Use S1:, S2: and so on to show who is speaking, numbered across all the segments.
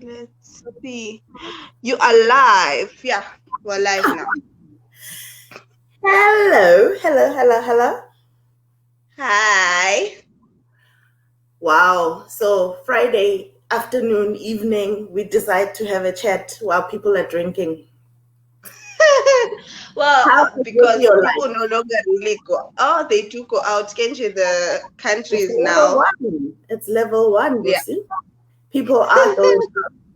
S1: Let's see. You are live. Yeah, we're live now.
S2: Hello.
S1: Hi.
S2: Wow. So Friday afternoon, evening, we decide to have a chat while people are drinking.
S1: Well, because
S2: your
S1: people no longer really go. Oh, they do go out. Kenji, the countries
S2: It's
S1: now.
S2: It's level one,
S1: Yeah.
S2: see? People are going.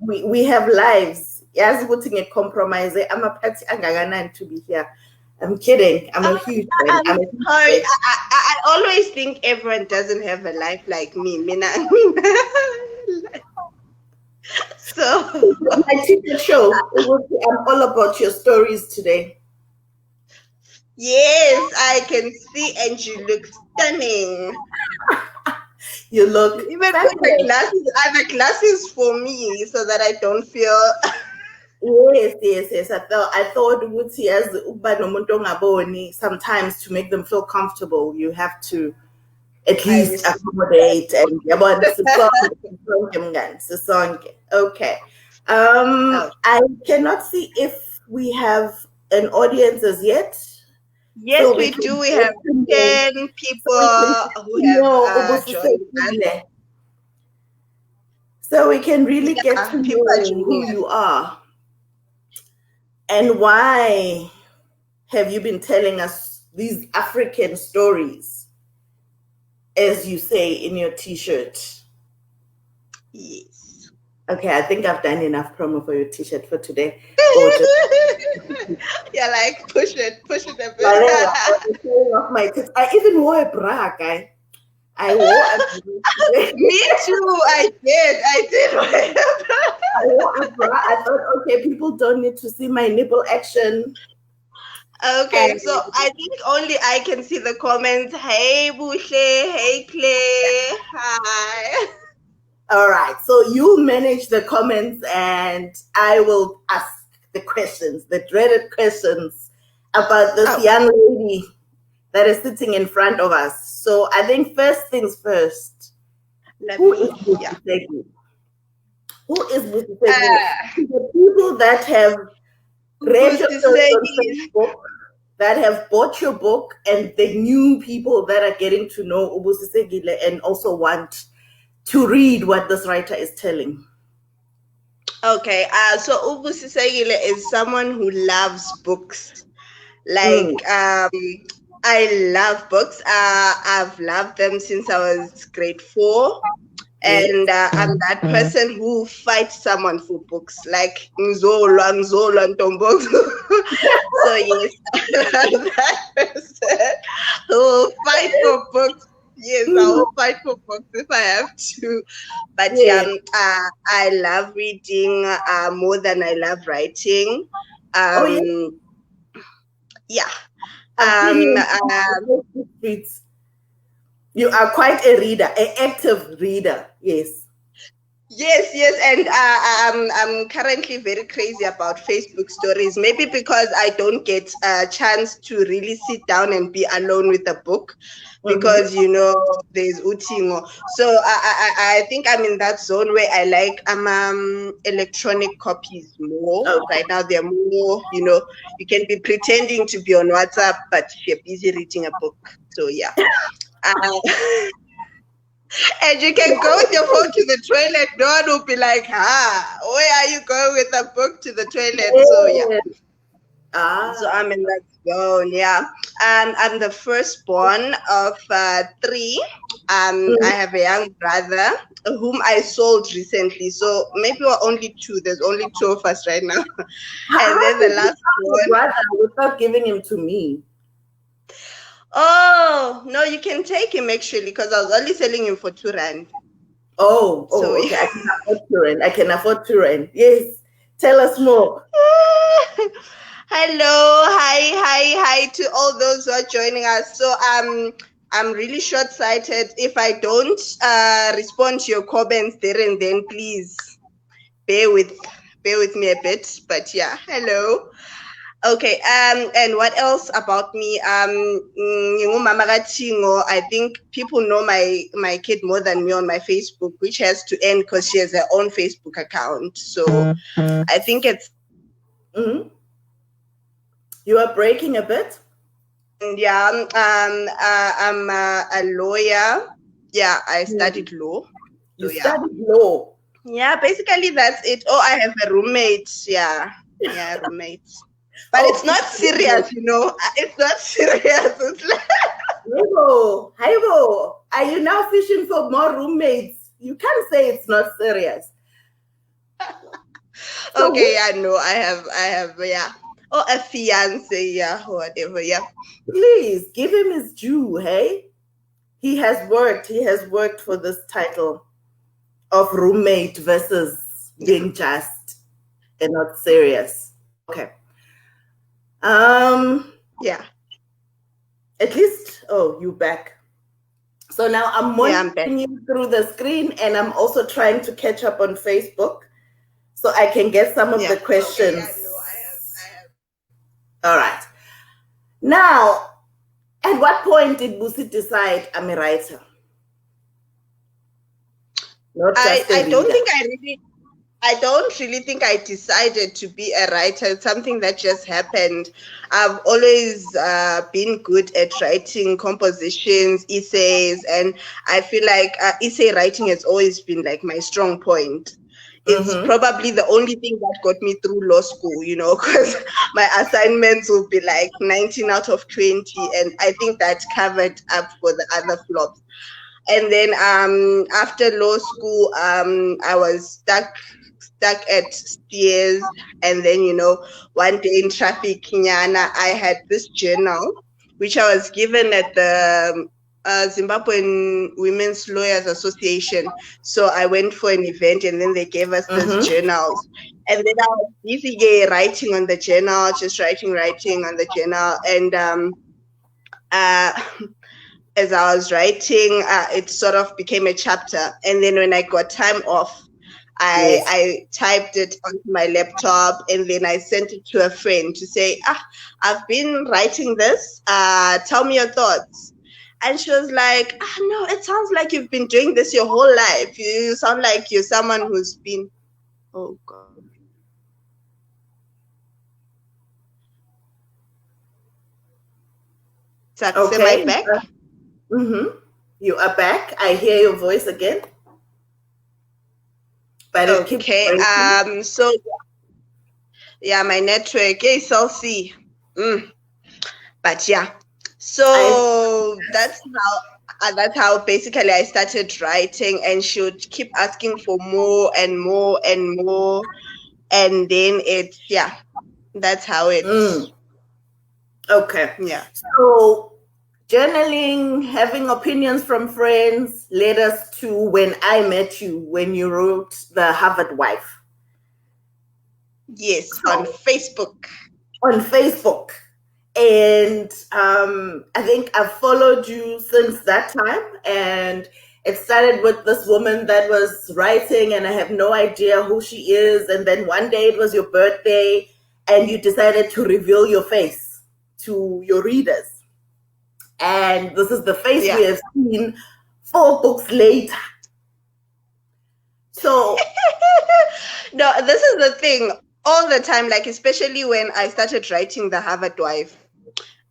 S2: We have lives. Yes, putting a compromise. I'm a party angaganani to be here. I'm kidding. I'm a huge fan.
S1: I'm sorry. I always think everyone doesn't have a life like me. So
S2: my teacher show. I'm all about your stories today.
S1: Yes, I can see, and you look stunning.
S2: You look
S1: even put the glasses. I have glasses for me so that I don't feel.
S2: Yes. I thought Wuti as uba nomuntu ongaboni, sometimes to make them feel comfortable, you have to at least accommodate and okay. I cannot see if we have an audience as yet.
S1: Yes, so we do. We have 10 people who have joined us.
S2: So we can really get to know who you are. And why have you been telling us these African stories, as you say in your t-shirt?
S1: Yes.
S2: Okay, I think I've done enough promo for your t-shirt for today.
S1: Yeah, like push it a bit.
S2: I even wore a bra, guy. I wore a bra.
S1: Me too. I did wear a bra.
S2: I wore a bra. I thought, okay, people don't need to see my nipple action.
S1: Okay, so I think only I can see the comments. Hey, Bushe. Hey, Clay. Hi.
S2: All right, so you manage the comments and I will ask the questions, the dreaded questions about this young lady that is sitting in front of us. So I think first things first, who is Busisekile? Who is Busisekile? The people that have read your story on Facebook, that have bought your book, and the new people that are getting to know Busisekile and also want to read what this writer is telling.
S1: Okay, so Busisekile is someone who loves books. Like, I love books. I've loved them since I was grade 4. And I'm that person who fights someone for books, like Nzola Ntombok. So yes, that person who will fight for books. Yes, I will fight for books if I have to. But I love reading more than I love writing. Yeah.
S2: You are quite a reader, an active reader. Yes.
S1: Yes, and I'm currently very crazy about Facebook stories. Maybe because I don't get a chance to really sit down and be alone with a book, because there's Utingo. So I think I'm in that zone where I like electronic copies more. Right now they're more, you can be pretending to be on WhatsApp, but you're busy reading a book. So yeah. And you can go with your phone to the toilet. No one will be like, where are you going with a book to the toilet? So yeah. So I'm in that zone, yeah. I'm the firstborn of 3. I have a young brother whom I sold recently. So maybe we're only 2. There's only 2 of us right now. And then the last one.
S2: Brother, without giving him to me.
S1: Oh, no, you can take him actually, because I was only selling him for 2 rand.
S2: Okay. I can afford 2 rand. Yes. Tell us more.
S1: Hello, hi to all those who are joining us. So I'm really short-sighted. If I don't respond to your comments there and then, please bear with me a bit. But yeah, hello. Okay, and what else about me? Ngingumama kaThingo. I think people know my kid more than me on my Facebook, which has to end because she has her own Facebook account. So I think it's
S2: Mm-hmm. You are breaking a bit.
S1: and yeah. I'm a lawyer. Yeah, I studied law.
S2: You
S1: So yeah,
S2: studied law.
S1: yeah. Basically, that's it. Oh, I have a roommate. Yeah, yeah, roommate. But
S2: Oh,
S1: it's not serious, you know. It's not serious. It's like
S2: Haibo, are you now fishing for more roommates? You can't say it's not serious. So
S1: okay, yeah, no, I have, yeah. Or a fiance, yeah, or whatever, yeah.
S2: please give him his due, hey? He has worked for this title of roommate versus
S1: Yeah.
S2: being just and not serious. Okay. Um,
S1: Yeah.
S2: at least, oh, you back. So now I'm
S1: Yeah, I'm back.
S2: monitoring you through the screen and I'm also trying to catch up on Facebook so I can get some of
S1: Yeah.
S2: the questions.
S1: Okay, yeah, no, I have.
S2: All right. Now, at what point did Busi decide I'm a writer, not
S1: I,
S2: just a
S1: I don't
S2: reader?
S1: think I don't really think I decided to be a writer. It's something that just happened. I've always been good at writing compositions, essays, and I feel like essay writing has always been like my strong point. It's
S2: Mm-hmm.
S1: probably the only thing that got me through law school, you know, because my assignments will be like 19 out of 20, and I think that covered up for the other flops. And then after law school, I was stuck at Steers, and then one day in traffic, Kinyana, I had this journal which I was given at the Zimbabwean Women's Lawyers Association. So I went for an event, and then they gave us these
S2: Mm-hmm.
S1: journals. And then I was busy writing on the journal, just writing on the journal, and uh, as I was writing, it sort of became a chapter. And then when I got time off,
S2: Yes.
S1: I typed it onto my laptop, and then I sent it to a friend to say, I've been writing this. Tell me your thoughts. And she was like, no, it sounds like you've been doing this your whole life. You sound like you're someone who's been, oh God. Am I
S2: Okay.
S1: back?
S2: Mm-hmm. You are back. I hear your voice again, but it keeps
S1: Okay.
S2: breaking.
S1: So yeah, my network. Hey, Celsi. But yeah,
S2: I
S1: so that's how basically I started writing, and she would keep asking for more and more and more, and then that's how
S2: mm, okay.
S1: yeah.
S2: So journaling, having opinions from friends led us to when I met you when you wrote The Harvard Wife.
S1: Yes, on Facebook.
S2: On Facebook. And I think I've followed you since that time. And it started with this woman that was writing, and I have no idea who she is. And then one day it was your birthday, and you decided to reveal your face to your readers. And this is the face we have seen 4 books later. So,
S1: No, this is the thing. All the time, like especially when I started writing The Harvard Wife,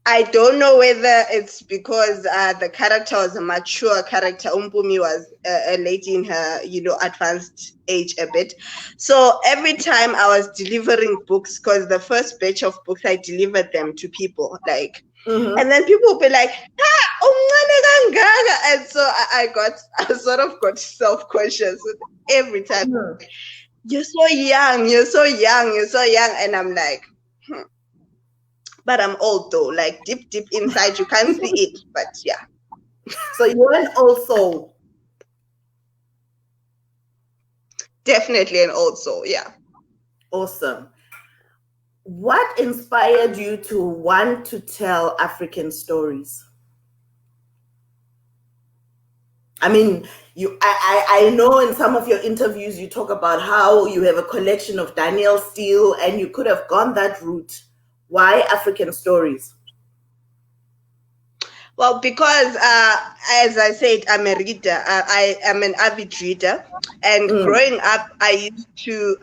S1: I don't know whether it's because the character was a mature character. Umpumi was a lady in her, advanced age a bit. So every time I was delivering books, because the first batch of books, I delivered them to people, like, and then people would be like, and so I sort of got self-conscious every time. You're so young, you're so young, you're so young. And I'm like, but I'm old though, like deep inside, you can't see it, but yeah.
S2: So you're an old soul.
S1: Definitely an old soul, yeah.
S2: Awesome. What inspired you to want to tell African stories? I mean, I know in some of your interviews you talk about how you have a collection of Danielle Steele and you could have gone that route. Why African stories?
S1: Well, because as I said, I'm a reader. I am an avid reader, and growing up, I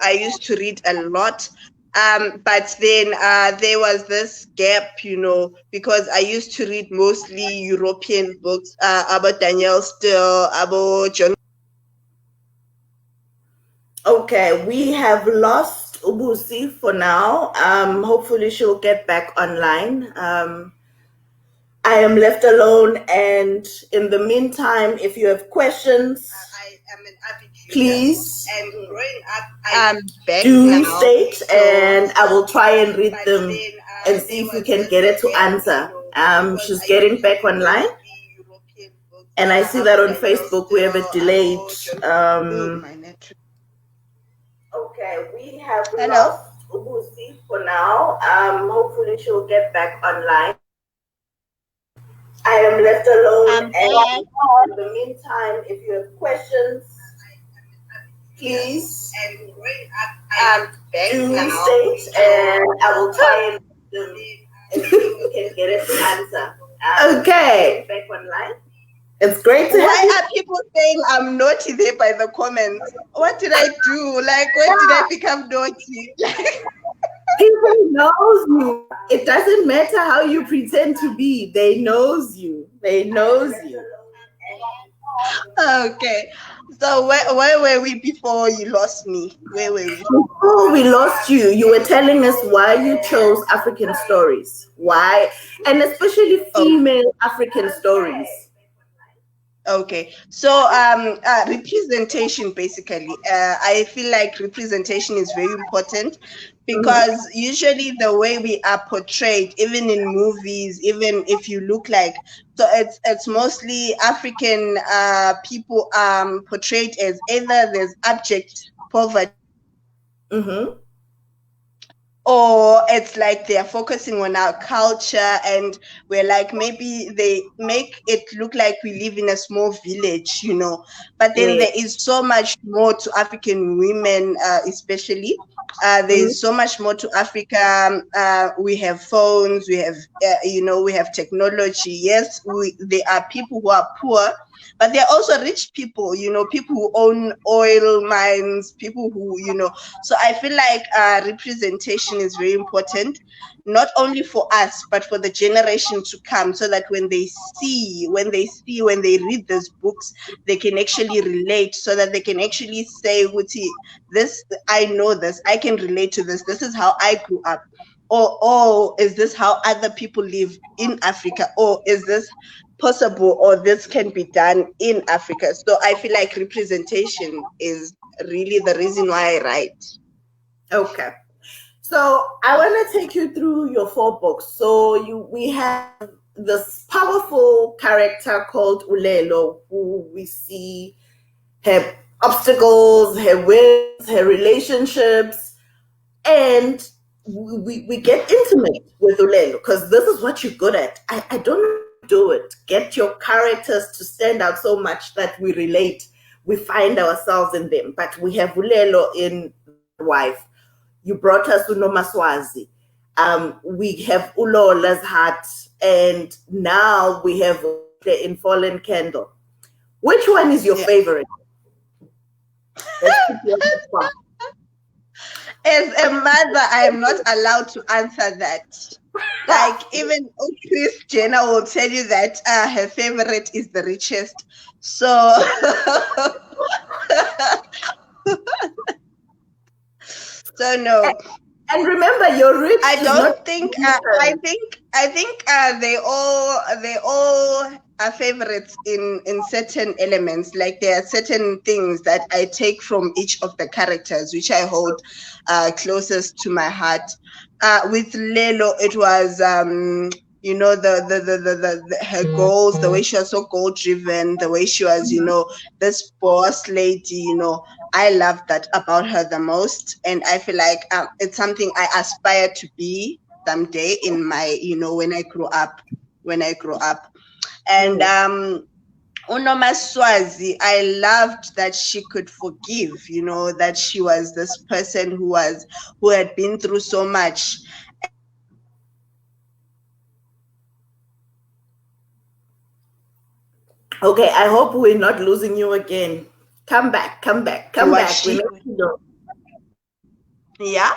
S1: used to read a lot. But then there was this gap, because I used to read mostly European books about Danielle Steele, about John.
S2: Okay, we have lost Ubusi for now. Hopefully she'll get back online. I am left alone, and in the meantime, if you have questions,
S1: I am an avid reader,
S2: please
S1: and growing up, I'm back
S2: do
S1: now,
S2: state,
S1: so
S2: and I will try and read
S1: but
S2: them
S1: then
S2: and see
S1: there
S2: if we
S1: was
S2: can
S1: this
S2: get it to
S1: gap,
S2: answer.
S1: because
S2: She's
S1: I
S2: getting
S1: used to
S2: back
S1: read
S2: online,
S1: mostly European books.
S2: and I see that
S1: About
S2: on
S1: Danielle
S2: Facebook we have it
S1: Steele,
S2: delayed.
S1: about John. My network.
S2: Okay, we have
S1: Hello.
S2: lost Ubusi for now. Hopefully she'll get back online. I am left alone,
S1: I'm back.
S2: and in the meantime, if you have questions, please
S1: And growing up, I'm back
S2: do
S1: now,
S2: state,
S1: so
S2: and I will try and read them and see if we can get it to answer. Okay, back online. It's great to have
S1: why
S2: you.
S1: are people saying I'm naughty there by the comments? What did I do? Like, when did I become naughty?
S2: People knows you. It doesn't matter how you pretend to be. They knows you. They knows you.
S1: Okay. So where were we before you lost me? Where were we?
S2: Before we lost you, you were telling us why you chose African stories. Why? And especially
S1: Oh,
S2: female African stories.
S1: okay. So representation, basically. I feel like representation is very important, because usually the way we are portrayed, even in movies, even if you look like, so it's mostly African people portrayed as either there's abject poverty,
S2: Mm-hmm.
S1: or it's like they are focusing on our culture, and we're like, maybe they make it look like we live in a small village, but then
S2: Yeah.
S1: there is so much more to African women, especially.
S2: Mm-hmm.
S1: There's so much more to Africa. We have phones, we have we have technology. Yes, there are people who are poor, but there are also rich people, people who own oil mines, people who, so I feel like representation is very important, not only for us, but for the generation to come, so that when they read these books, they can actually relate, so that they can actually say, "Wuti, this, I know this, I can relate to this. This is how I grew up." Or, "Oh, is this how other people live in Africa? Or is this possible, or this can be done in Africa?" So I feel like representation is really the reason why I write.
S2: Okay. So I want to take you through your 4 books. So we have this powerful character called Ulelo, who we see her obstacles, her wins, her relationships, and we get intimate with Ulelo because this is what you're good at. I don't know how to do it. Get your characters to stand out so much that we relate, we find ourselves in them. But we have Ulelo in The Wife. You brought us Unomaswazi. We have Ulola's Heart, and now we have the In Fallen Candle. Which one is your
S1: Yeah.
S2: favorite? Let's put you on the spot.
S1: As a mother, I am not allowed to answer that. Like, even Chris Jenner will tell you that her favorite is The Richest. So, so no.
S2: And remember, your rich
S1: I
S2: is not
S1: don't think. I think they all are favorites in certain elements. Like, there are certain things that I take from each of the characters, which I hold closest to my heart. With Lelo, it was her goals, the way she was so goal driven, the way she was, this boss lady, I love that about her the most, and I feel like it's something I aspire to be someday in my, when I grow up. And Unomaswazi, I loved that she could forgive, that she was this person who had been through so much.
S2: Okay, I hope we're not losing you again. Come back, come back, come
S1: What
S2: back. We
S1: she?
S2: need to know.
S1: Yeah.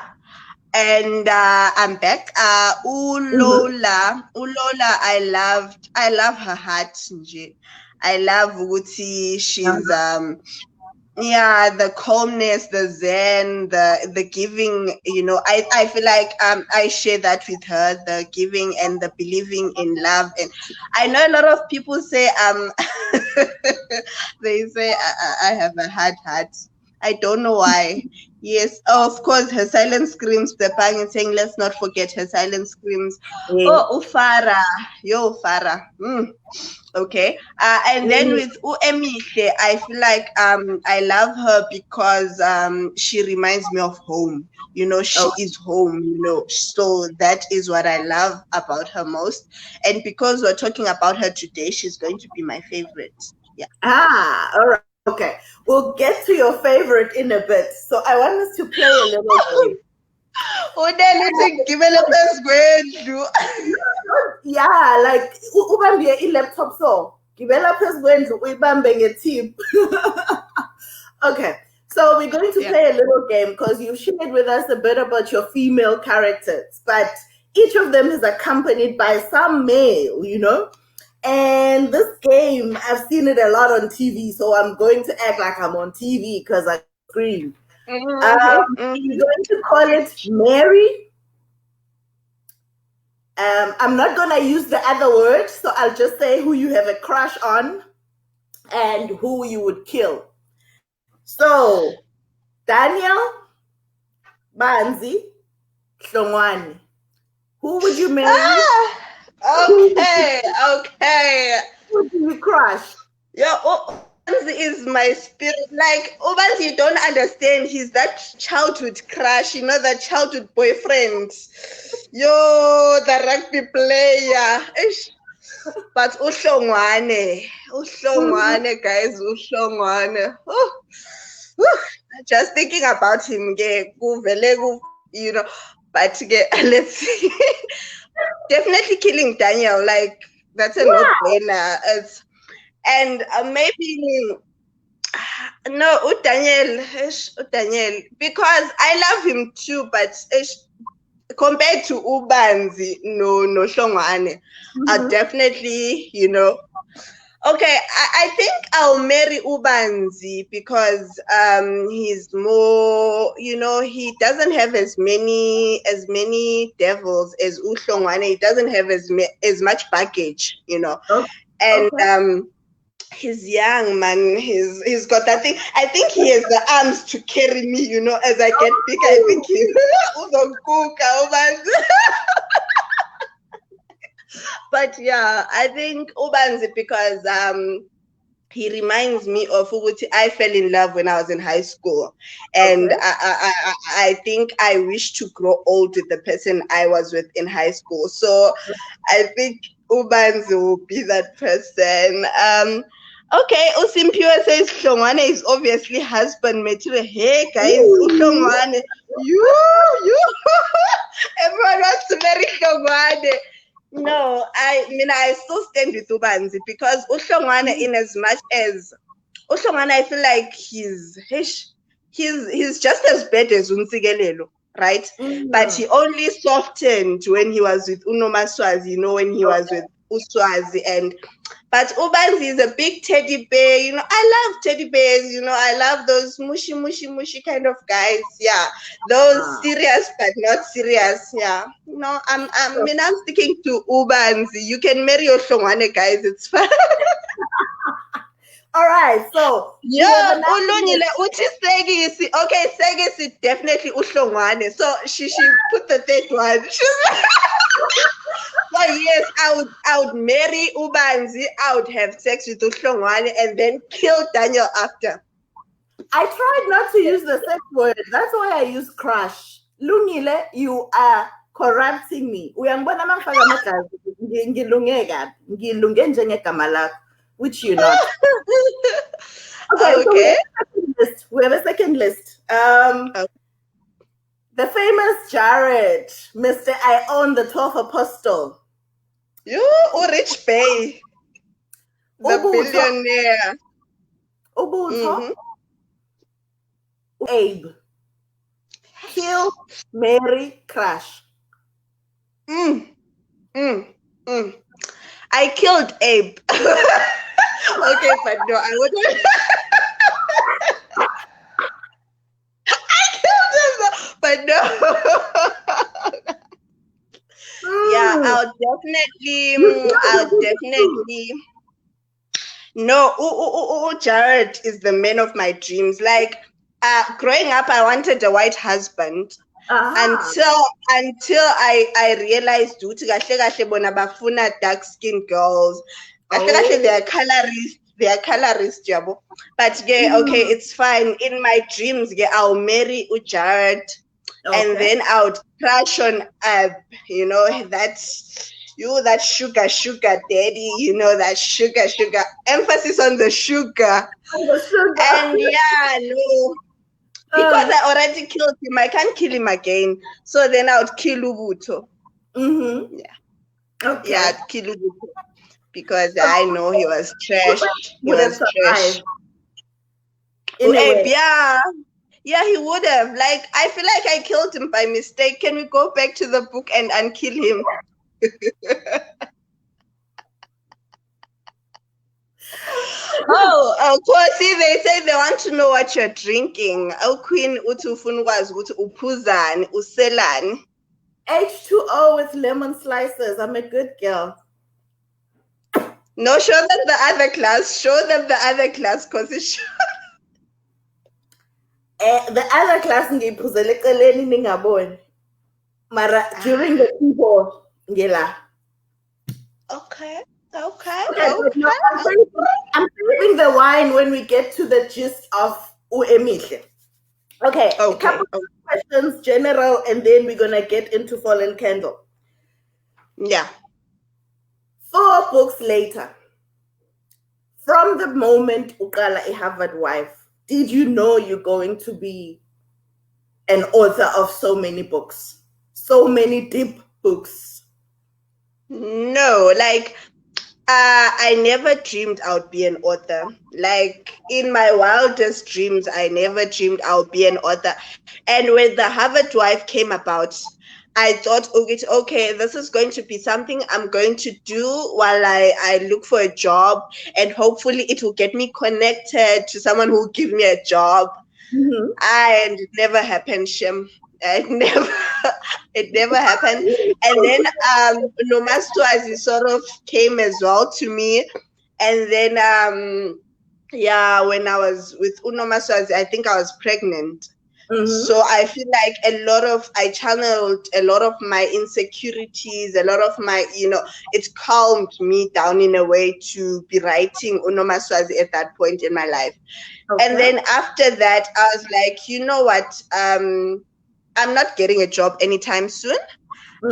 S1: And I'm back.
S2: Mhm.
S1: Ulola, I love her heart nje. I love ukuthi she's yeah, the calmness, the zen, the giving, I feel like I share that with her, the giving and the believing in love. And I know a lot of people say they say I have a hard heart. I don't know why. Yes, oh, of course, her silent screams, the bang and saying, let's not forget her silent screams.
S2: Yeah.
S1: Oh, Ufara, yo, Ufara. Okay. And then
S2: Mm,
S1: with Emihle, I feel like I love her because she reminds me of home. She
S2: okay.
S1: is home, So that is what I love about her most. And because we're talking about her today, she's going to be my favorite. Yeah.
S2: All right. Okay. We'll get to your favorite in a bit. So I want us to play a little game.
S1: Udelithi gibele phezu kwendlu.
S2: Yeah, like ubambe i-laptop so. Gibela phezu kwendlu uyibambe nge-tip. Okay. So we're going to
S1: Yeah.
S2: play a little game because you've shared with us a bit about your female characters, but each of them is accompanied by some male. And this game, I've seen it a lot on TV, so I'm going to act like I'm on TV because I scream. We're
S1: Mm-hmm.
S2: going to call it Mary. I'm not going to use the other word, so I'll just say who you have a crush on and who you would kill. So, Daniel, Banzi, Hlongwane. Who would you marry? Who would you,
S1: Okay, okay.
S2: who would you crush?
S1: Yeah, Ubanzi is my spirit. Like, Ubanzi, you don't understand. He's that childhood crush, that childhood boyfriend. Yo, the rugby player. Ish. But
S2: Mhm.
S1: Uhlongwane, guys, Uhlongwane. Whew. Just thinking about him, but let's see. Definitely killing Daniel. Like, that's a
S2: Wow.
S1: no-brainer. And maybe no, Daniel, because I love him too, but compared to Ubanzi, no Shongwane,
S2: Mhm.
S1: definitely. Okay, I think I'll marry Ubanzi because he's more, he doesn't have as many devils as Uhlongwane. He doesn't have as much baggage.
S2: Okay.
S1: And
S2: Okay.
S1: he's young, man. He's got that thing. I think he has the arms to carry me, as I get bigger. I think he uzoguga, Ubanzi. But yeah, I think Ubanzi because he reminds me of Uguti. I fell in love when I was in high school, and
S2: Okay.
S1: I think I wish to grow old with the person I was with in high school. So I think Ubanzi will be that person. Okay, Usimpiwa says Hlongwane is obviously husband material. Hey guys,
S2: Ooh.
S1: Uhlongwane, you, everyone wants to marry Hlongwane. No, I still stand with Ubanzi because Uhlongwane, in as much as Uhlongwane, I feel like he's just as bad as Unsigelelo, right? But
S2: Mm.
S1: he only softened when he was with Unomaswazi, when he was with Uswazi. But Ubanzi is a big teddy bear. I love teddy bears. I love those mushy, mushy, mushy kind of guys. Yeah, those
S2: Ah.
S1: serious but not serious. Yeah, I'm sticking to Ubanzi. You can marry your Shongwane guys. It's fine.
S2: All right. So we have
S1: Yeah,
S2: another
S1: ulungile uthi Segisi. Okay, Segisi definitely uhlongwane. So she put the third one. So yes, I would marry Ubanzi. I would have sex with uhlongwane and then kill Daniel after.
S2: I tried not to use the same word. That's why I use crush. Lungile, you are corrupting me. Uyangibona mangifaka amagazi ngilunge kabi. Ngilunge njengegama lakho, which you're not. Okay, so we
S1: Okay.
S2: have a second list. We have a second list. The famous Jared, Mr. I own the 12th apostle.
S1: You Rich Bay. The billionaire.
S2: Ubuntu. Abe. Kill, marry, crash.
S1: I killed Abe. Okay, but no, I wouldn't. I killed him, but no. Yeah, I'll definitely. No, Jared is the man of my dreams. Like, growing up, I wanted a white husband. Until I realized ukuthi kahle kahle bona bafuna dark skinned girls. Kahle kahle they are colorist, yabo. But yeah, okay, it's fine. In my dreams, yeah, I'll marry Jared. And then I would crush on you know, that sugar daddy, you know, that sugar, emphasis on the sugar. And yeah, no, because I already killed him, I can't kill him again. So then I would kill Ubuto. Yeah.
S2: Okay.
S1: Yeah, I'd kill Ubuto because I know he was trash. He was trash. Yeah, he would have. Like, I feel like I killed him by mistake. Can we go back to the book and unkill him? Oh, see, they say they want to know what you're drinking. Oh, Queen Utufunwas Upuzan, Uselan.
S2: H2O with lemon slices. I'm a good girl.
S1: No, show them the other class. Show them the other class because it's
S2: the other class ngiyiphuzele eceleni ningaboni. Mara during the people ngela.
S1: Okay.
S2: I'm saving the wine when we get to the gist of Uemihle. Okay. A couple of questions, general, and then we're gonna get into Fallen Candle.
S1: Yeah.
S2: 4 books later, from the moment uqala a Harvard wife, did you know you're going to be an author of so many books, so many deep books?
S1: No, like I never dreamed I would be an author. Like, in my wildest dreams, I never dreamed I would be an author. And when the Harvard wife came about, I thought, okay, this is going to be something I'm going to do while I look for a job, and hopefully it will get me connected to someone who will give me a job. And it never happened, Shem. It never happened. And then Nomastuazi sort of came as well to me. And then when I was with Unomaswazi, I think I was pregnant. So I feel like I channeled a lot of my insecurities, a lot of my, it calmed me down in a way to be writing Unomaswazi at that point in my life. And then after that, I was like, you know what? I'm not getting a job anytime soon.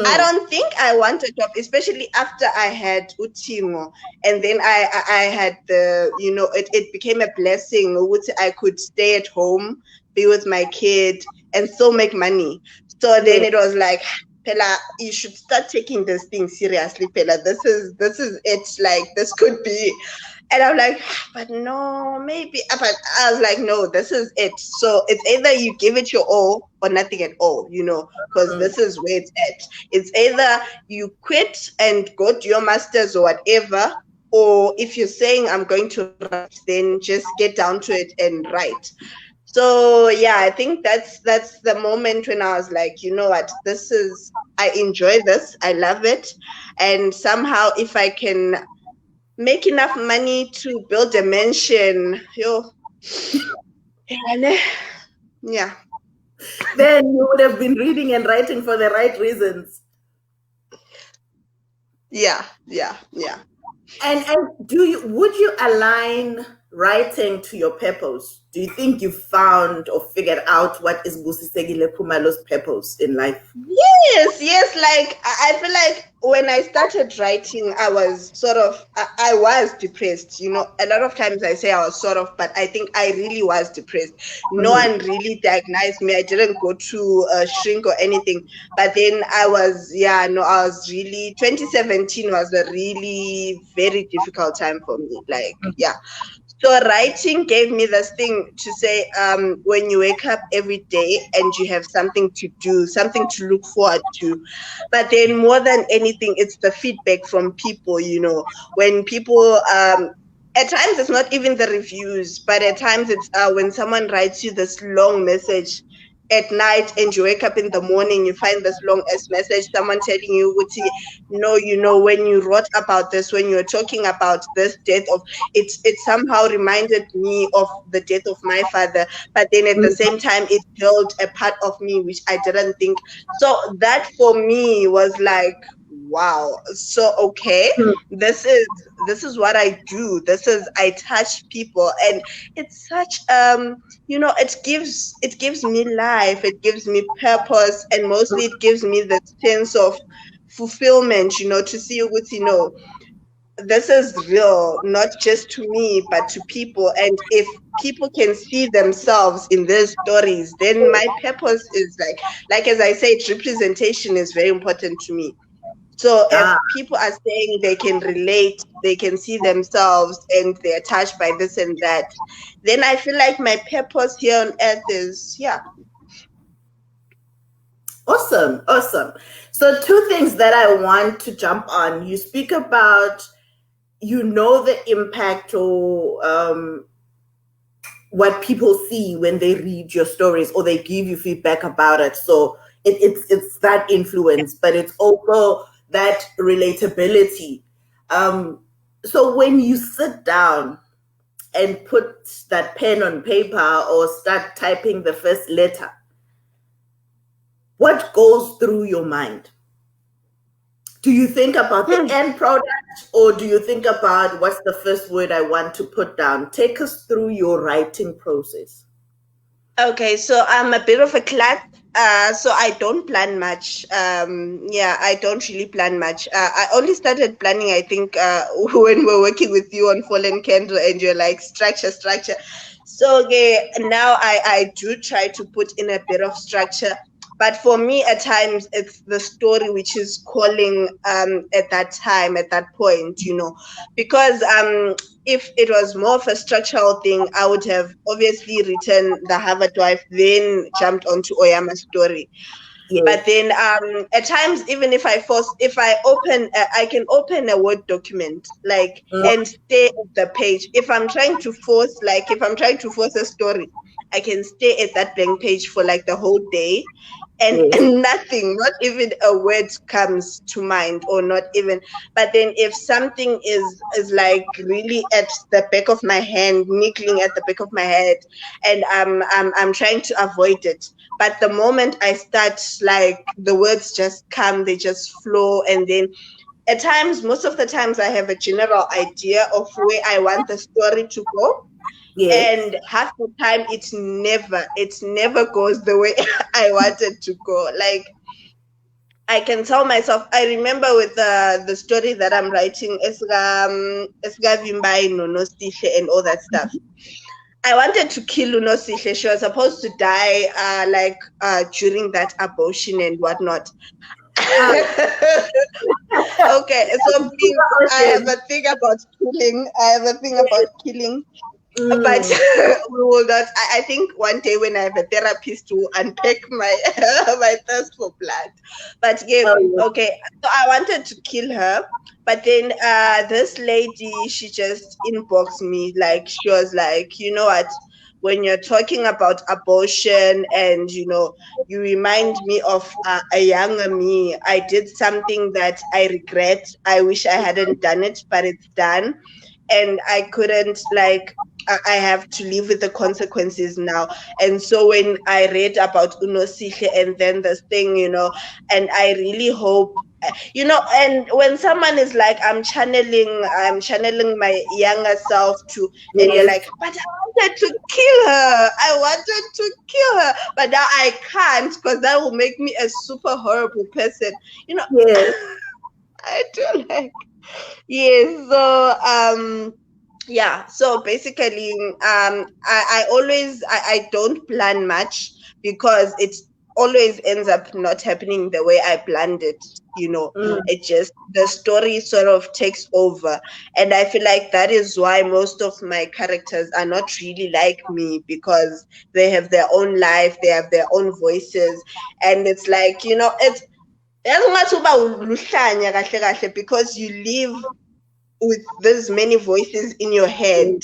S1: I don't think I want a job, especially after I had Utimo. And then I had it became a blessing. I could stay at home, be with my kid, and still make money. So then it was like, Pela, you should start taking this thing seriously, Pela. This is it. Like, this could be. And I'm like, but no, maybe. But I was like, no, this is it. So it's either you give it your all or nothing at all, because this is where it's at. It's either you quit and go to your master's or whatever, or if you're saying I'm going to write, then just get down to it and write. So yeah, I think that's the moment when I was like, you know what, I enjoy this, I love it, and somehow if I can make enough money to build a mansion, yeah.
S2: Then you would have been reading and writing for the right reasons.
S1: Yeah.
S2: And would you align writing to your purpose, do you think you found or figured out what is Busisekile Khumalo's purpose in life?
S1: Yes, yes. Like I feel like when I started writing, I was sort of I was depressed. You know, a lot of times I say I was sort of, but I think I really was depressed. No
S2: Mm,
S1: one really diagnosed me. I didn't go to a shrink or anything. But then I was, yeah, no, I was really. 2017 was a really very difficult time for me. Like, yeah. So writing gave me this thing to say, when you wake up every day and you have something to do, something to look forward to. But then more than anything, it's the feedback from people, you know, when people, at times it's not even the reviews, but at times it's when someone writes you this long message at night and you wake up in the morning, you find this long ass message, someone telling you, Uti, no, you know, when you wrote about this, when you were talking about this death of it somehow reminded me of the death of my father, but then at the
S2: mm,
S1: same time it held a part of me which I didn't think. So that for me was like, wow. So okay,
S2: mm,
S1: this is what I do. This is I touch people, and it's such it gives me life, it gives me purpose, and mostly it gives me the sense of fulfillment, to see what this is real, not just to me, but to people. And if people can see themselves in these stories, then my purpose is like as I said, representation is very important to me. So if
S2: ah,
S1: people are saying they can relate, they can see themselves and they're touched by this and that, then I feel like my purpose here on earth is, yeah.
S2: awesome, awesome. So, two things that I want to jump on. You speak about, the impact or what people see when they read your stories or they give you feedback about it. So it's that influence, but it's also that relatability. So when you sit down and put that pen on paper or start typing the first letter, what goes through your mind? Do you think about the
S1: Hmm.
S2: end product, or do you think about what's the first word I want to put down? Take us through your writing process.
S1: Okay, so I'm a bit of a klutz. So I don't plan much. Yeah, I don't really plan much. I only started planning, I think, when we're working with you on Fallen Candle, and you're like structure, structure. So okay, now I do try to put in a bit of structure, but for me, at times it's the story which is calling at that time, at that point, because if it was more of a structural thing, I would have obviously written The Harvard Wife, then jumped onto Oyama's story. But
S2: Yes.
S1: then at times, even if I open, I can open a Word document, like,
S2: Mm,
S1: and stay at the page. If I'm trying to force a story, I can stay at that blank page for like the whole day, and,
S2: yes.
S1: and nothing, not even a word comes to mind, or not even. But then if something is like really at the back of my hand, niggling at the back of my head, and I'm trying to avoid it, but the moment I start, like, the words just come, they just flow. And then at times, most of the times, I have a general idea of where I want the story to go,
S2: Yes.
S1: and half the time it never goes the way I wanted to go. Like, I can tell myself, I remember with the story that I'm writing, Esga Vimbai Nonosihle and all that stuff. I wanted to kill Unosihle. She was supposed to die during that abortion and whatnot.
S2: Ah,
S1: Okay, so please, I have
S2: ocean.
S1: a thing about killing. I have a thing about killing. But
S2: Mm,
S1: we will not. I think one day when I have a therapist to unpack my my thirst for blood. But yeah,
S2: oh, yes.
S1: okay. So I wanted to kill her, but then this lady, she just inboxed me, like, she was like, you know what? When you're talking about abortion, and you remind me of a younger me. I did something that I regret. I wish I hadn't done it, but it's done, and I couldn't, like, I have to live with the consequences now. And so when I read about Unosihle and then this thing, and I really hope And when someone is like, I'm channeling my younger self to, and you're
S2: Yes.
S1: like, but I wanted to kill her. I wanted to kill her, but now I can't because that will make me a super horrible person. You know,
S2: Yes.
S1: I do like. Yes, so yeah, so basically I always I don't plan much because it always ends up not happening the way I planned it.
S2: Mm.
S1: It just the story sort of takes over, and I feel like that is why most of my characters are not really like me, because they have their own life, they have their own voices, and it's like, it's yazi uba luhlanya kahle kahle, because you live with these many voices in your head,
S2: Yes.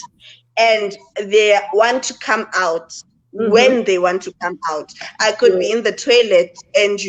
S1: and they want to come out
S2: Mm-hmm.
S1: when they want to come out. I could be
S2: Yes.
S1: in the toilet, and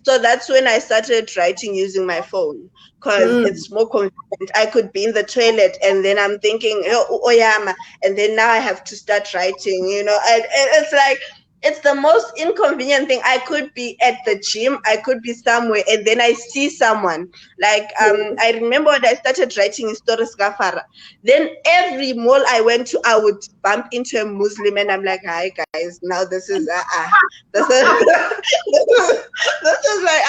S1: so that's when I started writing using my phone, because
S2: Mm.
S1: it's more convenient. I could be in the toilet, and then I'm thinking, oh, oyama, and then now I have to start writing, and it's like, it's the most inconvenient thing. I could be at the gym, I could be somewhere, and then I see someone. Like,
S2: Yes.
S1: I remember when I started writing in Stories Gafara, then every mall I went to, I would bump into a Muslim, and I'm like, "Hi guys, now this is this is this is like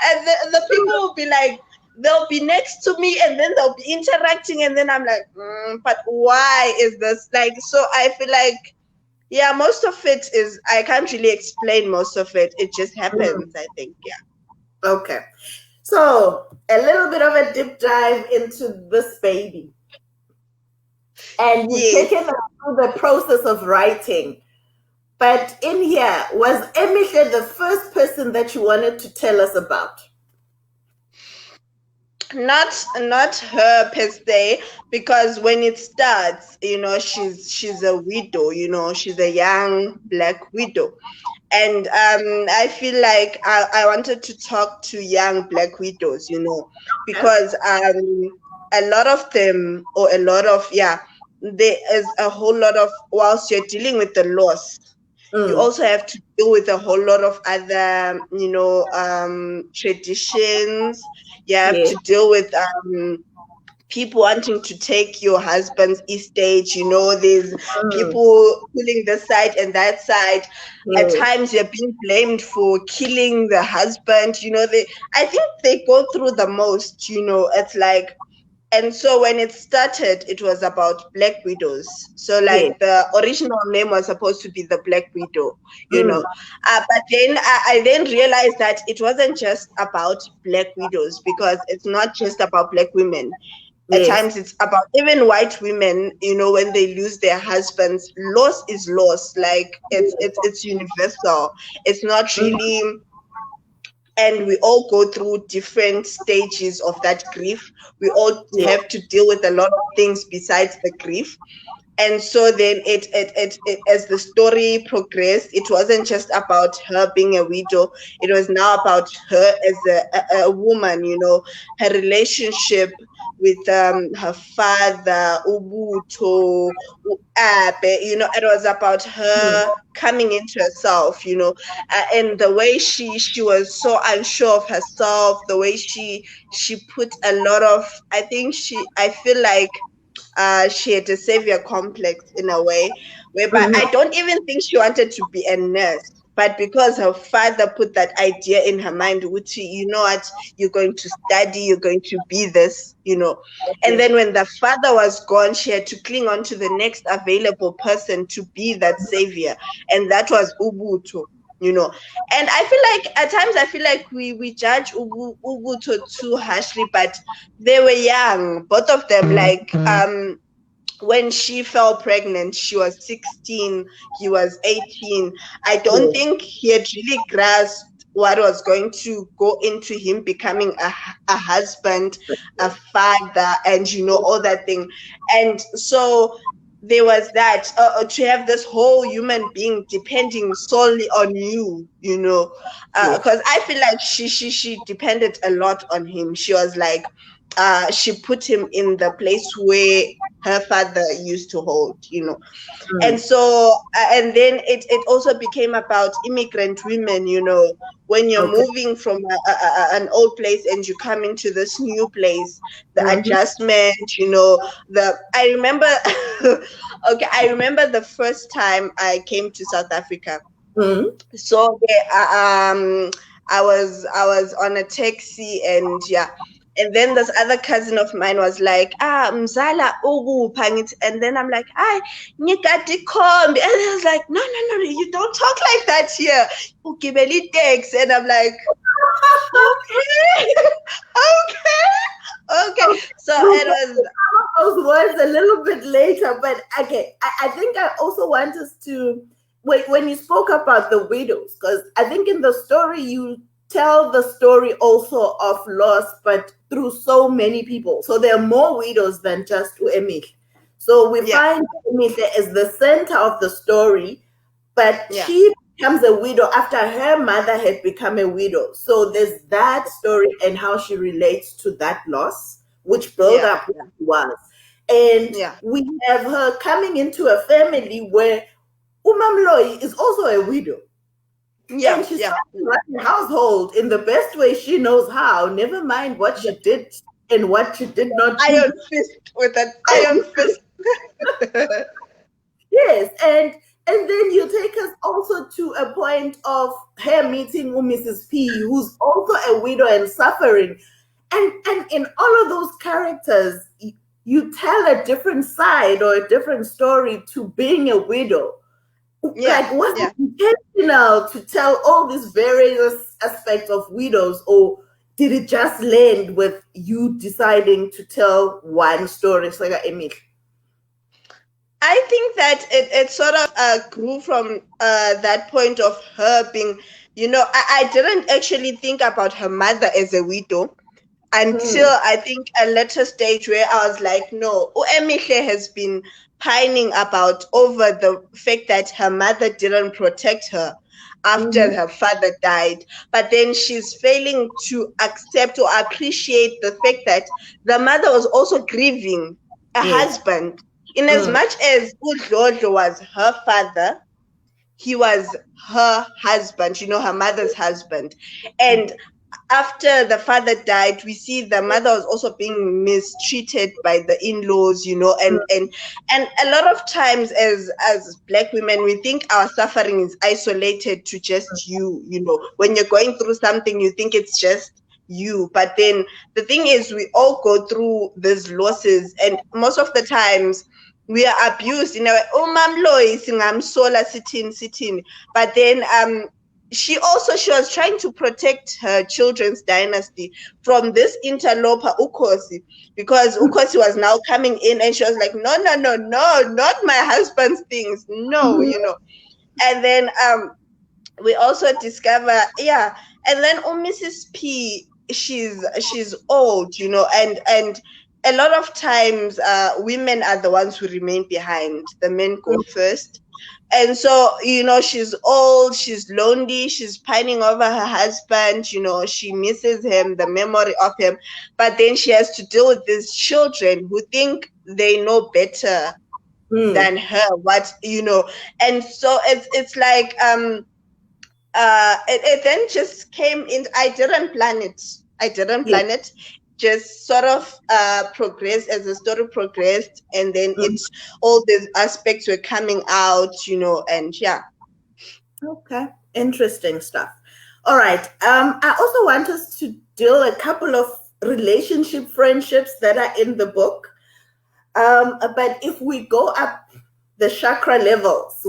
S1: and the people will be like, they'll be next to me, and then they'll be interacting, and then I'm like, but why is this like? So I feel like, yeah, most of it is, I can't really explain most of it. It just
S2: Mm.
S1: happens, I think. Yeah.
S2: Okay. So a little bit of a deep dive into this baby. And you've taken
S1: Yes.
S2: us through the process of writing. But in here, was Emihle the first person that you wanted to tell us about?
S1: Not her per se, because when it starts, she's a widow, she's a young black widow. And I feel like I wanted to talk to young black widows,
S2: Okay.
S1: because a lot of them, or a lot of, yeah, there is a whole lot of, whilst you're dealing with the loss, you
S2: Mm.
S1: also have to deal with a whole lot of other, traditions. You have
S2: Yes.
S1: to deal with people wanting to take your husband's estate. There's
S2: Mm.
S1: people pulling this side and that side. At
S2: Yes.
S1: times you're being blamed for killing the husband. I think they go through the most. It's like, and so when it started, it was about Black Widows. So
S2: Yes.
S1: like the original name was supposed to be the Black Widow, you
S2: Mm.
S1: know. But then I then realized that it wasn't just about Black Widows, because it's not just about Black women. At
S2: Yes.
S1: times it's about even white women, when they lose their husbands. Loss is loss. Like it's universal. It's not
S2: Mm.
S1: really, and we all go through different stages of that grief. We all
S2: Yes.
S1: have to deal with a lot of things besides the grief. And so then it as the story progressed, it wasn't just about her being a widow. It was now about her as a woman, her relationship with her father, Ubuto, Abe. It was about
S2: Mm.
S1: her coming into herself, and the way she was so unsure of herself, the way she put a lot of, I feel like she had a savior complex in a way, whereby I
S2: Mm-hmm.
S1: don't even think she wanted to be a nurse. But because her father put that idea in her mind, which, you know what, you're going to study, you're going to be this. And
S2: Okay.
S1: then when the father was gone, she had to cling on to the next available person to be that savior. And that was Ubuntu. And I feel like at times, I feel like we judge Ubuntu too harshly, but they were young, both of them. Like, when she fell pregnant, she was 16, he was 18. I don't
S2: Yes.
S1: think he had really grasped what was going to go into him becoming a husband, a father, and all that thing. And so there was that, to have this whole human being depending solely on you,
S2: Yes.
S1: because I feel like she depended a lot on him. She was like, she put him in the place where her father used to hold, and
S2: Mm.
S1: so and then it also became about immigrant women, when you're
S2: Okay.
S1: moving from an old place and you come into this new place, the
S2: Mm-hmm.
S1: adjustment, the I remember okay, I remember the first time I came to South Africa.
S2: Mm-hmm.
S1: So I was on a taxi, and yeah, and then this other cousin of mine was like, mzala ukupha ngithi, and then I'm like, "Ay, ngikati kombi," and I was like, "No, no, no, no, you don't talk like that here. Ugibeli iteksi," and I'm like, "Okay, okay, okay." So it was,
S2: Those words a little bit later, but okay, I think I also want us to wait when you spoke about the widows, because I think in the story you tell the story also of loss, but through so many people. So there are more widows than just Emil. So we
S1: yeah,
S2: find Emil as the center of the story, but
S1: yeah,
S2: she becomes a widow after her mother had become a widow. So there's that story and how she relates to that loss, which build
S1: yeah,
S2: up who she was. And
S1: yeah,
S2: we have her coming into a family where Umamloi is also a widow. And
S1: yeah,
S2: she's
S1: yeah,
S2: trying to run a household in the best way she knows how, never mind what
S1: yeah.
S2: she did and what she did not do.
S1: Iron fist with an iron fist.
S2: Yes, and then you take us also to a point of her meeting with Mrs. P, who's also a widow and suffering. And in all of those characters, you tell a different side or a different story to being a widow.
S1: Yeah,
S2: Like, was
S1: yeah.
S2: it intentional to tell all these various aspects of widows, or did it just land with you deciding to tell one story? So, like, Emil.
S1: I think that it sort of grew from that point of her being, I didn't actually think about her mother as a widow until
S2: Hmm.
S1: I think a later stage where I was like, no, Emihle has been pining about over the fact that her mother didn't protect her after
S2: Mhm.
S1: her father died. But then she's failing to accept or appreciate the fact that the mother was also grieving a
S2: Yes.
S1: husband. In as
S2: Mm.
S1: much as Udlodlo was her father, he was her husband, her mother's husband. And after the father died, we see the mother was also being mistreated by the in-laws, and a lot of times as black women, we think our suffering is isolated to just you. When you're going through something, you think it's just you, but then the thing is we all go through these losses, and most of the times we are abused in a way. Oh, mam loy singamsola sitting, but then she was trying to protect her children's dynasty from this interloper Ukosi, because Ukosi was now coming in, and she was like, no, no, no, no, not my husband's things, no, and then we also discover, yeah, and then Mrs. P, she's old, and a lot of times women are the ones who remain behind, the men go first. And so, she's old, she's lonely, she's pining over her husband, she misses him, the memory of him, but then she has to deal with these children who think they know better
S2: Mm.
S1: than her, and so it's like it then just came in. I didn't
S2: Yes.
S1: plan it, just sort of progressed as the story progressed, and then
S2: Mm.
S1: all these aspects were coming out, and yeah.
S2: Okay. Interesting stuff. All right. I also want us to deal a couple of relationship friendships that are in the book. But if we go up the chakra levels,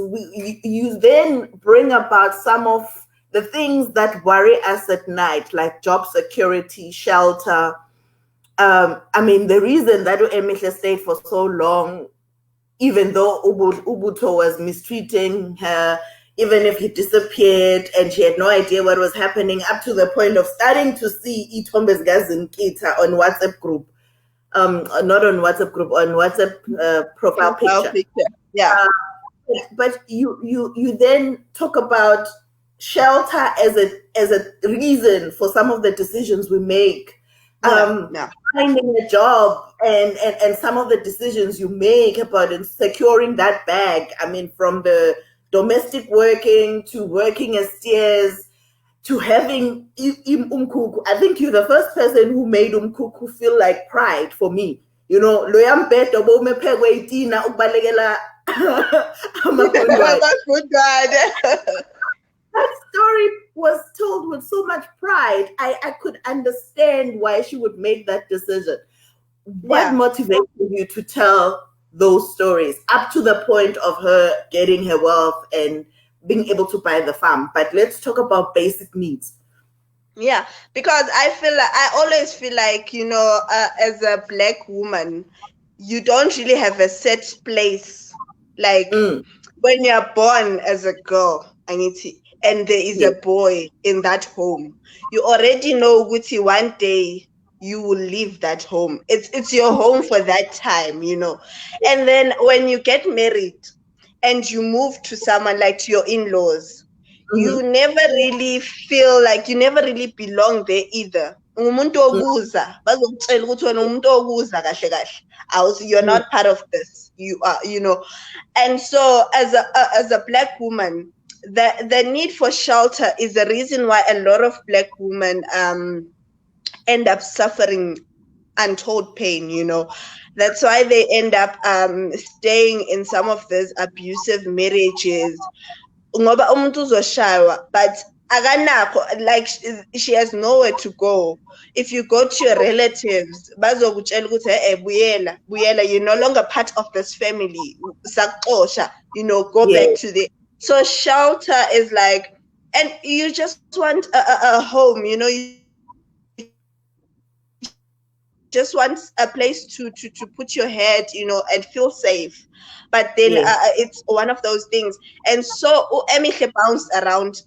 S2: you then bring about some of the things that worry us at night, like job security, shelter. I mean, the reason that Emihle stayed for so long, even though Ubuto was mistreating her, even if he disappeared and she had no idea what was happening, up to the point of starting to see Itombes Gazin Kita on WhatsApp group, not on WhatsApp group, on WhatsApp profile
S1: Profile
S2: picture.
S1: picture. Yeah.
S2: But you then talk about shelter as a reason for some of the decisions we make.
S1: Yeah,
S2: um,
S1: yeah,
S2: finding a job and some of the decisions you make about securing that bag. I mean, from the domestic working to working as steers to having umkuku. I think you're the first person who made umkuku feel like pride for me. You know, loya mbhedo bowumephekwe itina ukubalekela amagundwane.
S1: that's good, God.
S2: That story was told with so much pride. I could understand why she would make that decision. What
S1: Yeah.
S2: motivated you to tell those stories up to the point of her getting her wealth and being able to buy the farm? But let's talk about basic needs.
S1: Yeah, because I always feel like, as a black woman, you don't really have a set place. Like
S2: Mm,
S1: when you're born as a girl, and there is
S2: yes,
S1: a boy in that home, you already know Guti one day you will leave that home. It's your home for that time. And then when you get married and you move to someone like to your in-laws, you
S2: mm-hmm,
S1: never really feel like you never really belong there either. Umuntu okuza bazokutshela ukuthi wena umuntu okuza kahle kahle. You're
S2: mm-hmm,
S1: not part of this. You are. And so as a black woman, the need for shelter is the reason why a lot of black women end up suffering untold pain. That's why they end up staying in some of these abusive marriages, ngoba umuntu uzoshaywa but akanakho, like she has nowhere to go. If you go to your relatives bazokutshela ukuthi buyela, you're no longer part of this family, sakuxosha, go back
S2: yes,
S1: to the. So shelter is like, and you just want a home, you just want a place to put your head, and feel safe. But then it's one of those things. And so Emihle bounced around. She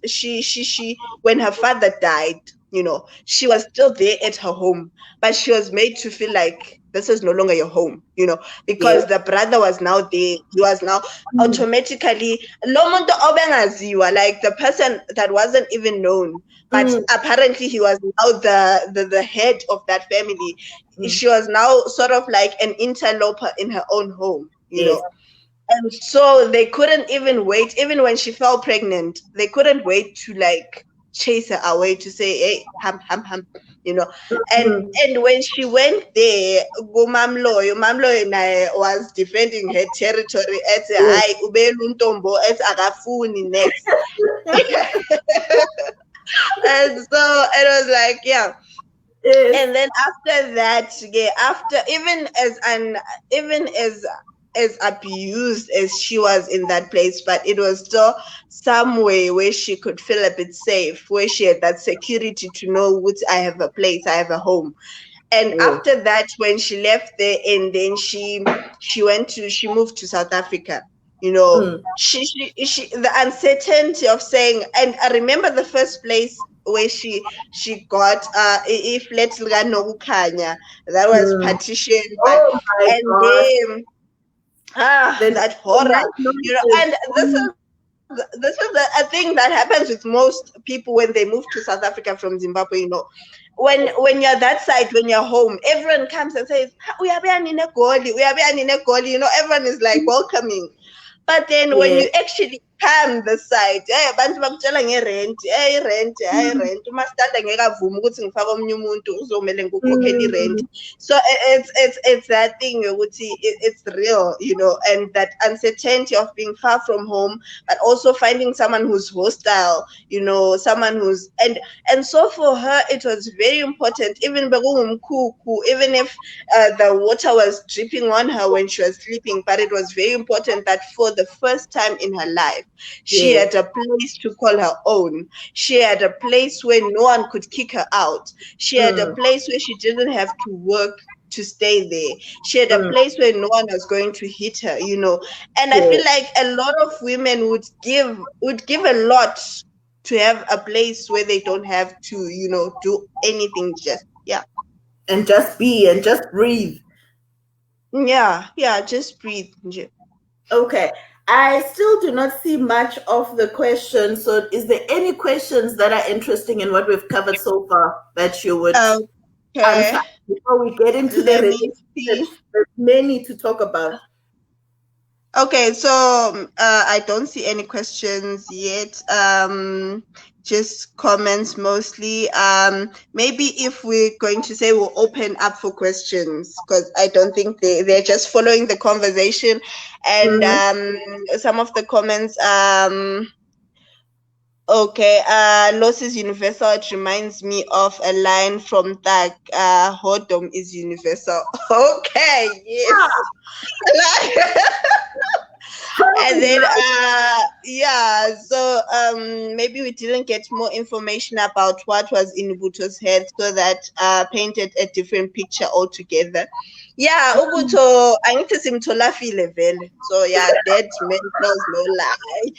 S1: when her father died, she was still there at her home, but she was made to feel like this is no longer your home, because the
S2: yes.
S1: brother was now there. He was now
S2: Mm,
S1: automatically lo muntu obengaziwa, like the person that wasn't even known, but
S2: mm,
S1: apparently he was now the head of that family.
S2: mm,
S1: She was now sort of like an interloper in her own home.
S2: yes,
S1: And so they couldn't even wait, even when she fell pregnant, they couldn't wait to like chase her away to say, hey, ham, you know. And
S2: mm,
S1: and when she went there, Mamloyo was defending her territory at
S2: yes,
S1: high Ubeluntombo at Agafuni next. And so it was like, yeah.
S2: yes.
S1: And then after that, yeah, after even as abused as she was in that place, but it was still some way where she could feel a bit safe, where she had that security to know, which I have a place, I have a home. And
S2: Yes.
S1: after that, when she left there, and then she moved to South Africa.
S2: Mm,
S1: She the uncertainty of saying, and I remember the first place where she got if let's Kanya, that was
S2: mm.
S1: partition, but
S2: Oh my
S1: and
S2: gosh.
S1: then
S2: The,
S1: that
S2: the
S1: horror,
S2: night noises.
S1: and this is a thing that happens with most people when they move to South Africa from Zimbabwe. When you're that side, when you're home, everyone comes and says, "We are being in a goli, we are being in a goli." Everyone is like welcoming. But then when
S2: Yes.
S1: you actually come the side, abantu bakutshela nge-rent, i-rent, i-rent, umasitanda ngeke avume ukuthi ngifake omunye umuntu uzomele ngikukhokhele i-rent.
S2: Mm,
S1: So it's that thing ukuthi it's real, and that uncertainty of being far from home, but also finding someone who's hostile, someone who's and so for her it was very important, even bekungumkhukhu, even if the water was dripping on her when she was sleeping, but it was very important that for the first time in her life, she
S2: yes.
S1: had a place to call her own. She had a place where no one could kick her out. She had a
S2: Mm,
S1: place where she didn't have to work to stay there. She had a
S2: mm,
S1: place where no one was going to hit her. And I feel
S2: yes.
S1: like a lot of women would give a lot to have a place where they don't have to, do anything, just yeah.
S2: And just be and just breathe.
S1: Yeah, just breathe.
S2: Okay. I still do not see much of the questions. So, is there any questions that are interesting in what we've covered so far that you would? I'm
S1: Okay,
S2: sorry. Before we get into the
S1: let me see.
S2: relationships, there's many to talk about.
S1: Okay, so I don't see any questions yet. Just comments mostly. Maybe if we're going to say we'll open up for questions, because I don't think they're just following the conversation. And
S2: Mhm.
S1: some of the comments, okay, loss is universal. It reminds me of a line from Tag, Hodom is universal. Okay, yes. And then yeah, so maybe we didn't get more information about what was in Ubuto's head, so that painted a different picture altogether. Yeah, Ubuto, I need to simtola file vele. So yeah, dead man tells no lie.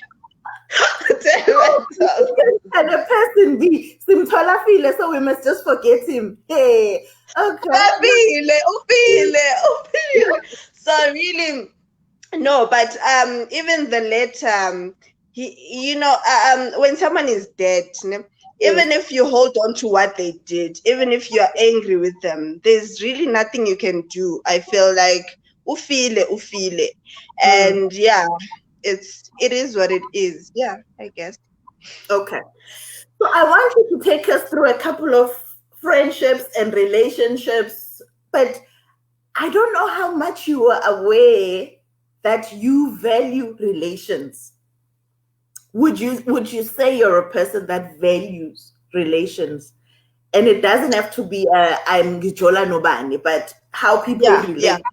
S1: Dead man tells.
S2: And a person B, Simtola File, so we must just forget him. Hey, okay.
S1: Ufile, ufile, ufile. So really, no, but even the late he, when someone is dead,
S2: Yes.
S1: even if you hold on to what they did, even if you are angry with them, there's really nothing you can do. I feel like ufile, ufile,
S2: Mm,
S1: and yeah, it is what it is. Yeah, I guess.
S2: okay. So I want you to take us through a couple of friendships and relationships, but I don't know how much you are aware that you value relations. Would you say you're a person that values relations? And it doesn't have to be I'm Gijola Nobani, but how people
S1: Yeah, yeah.
S2: relate.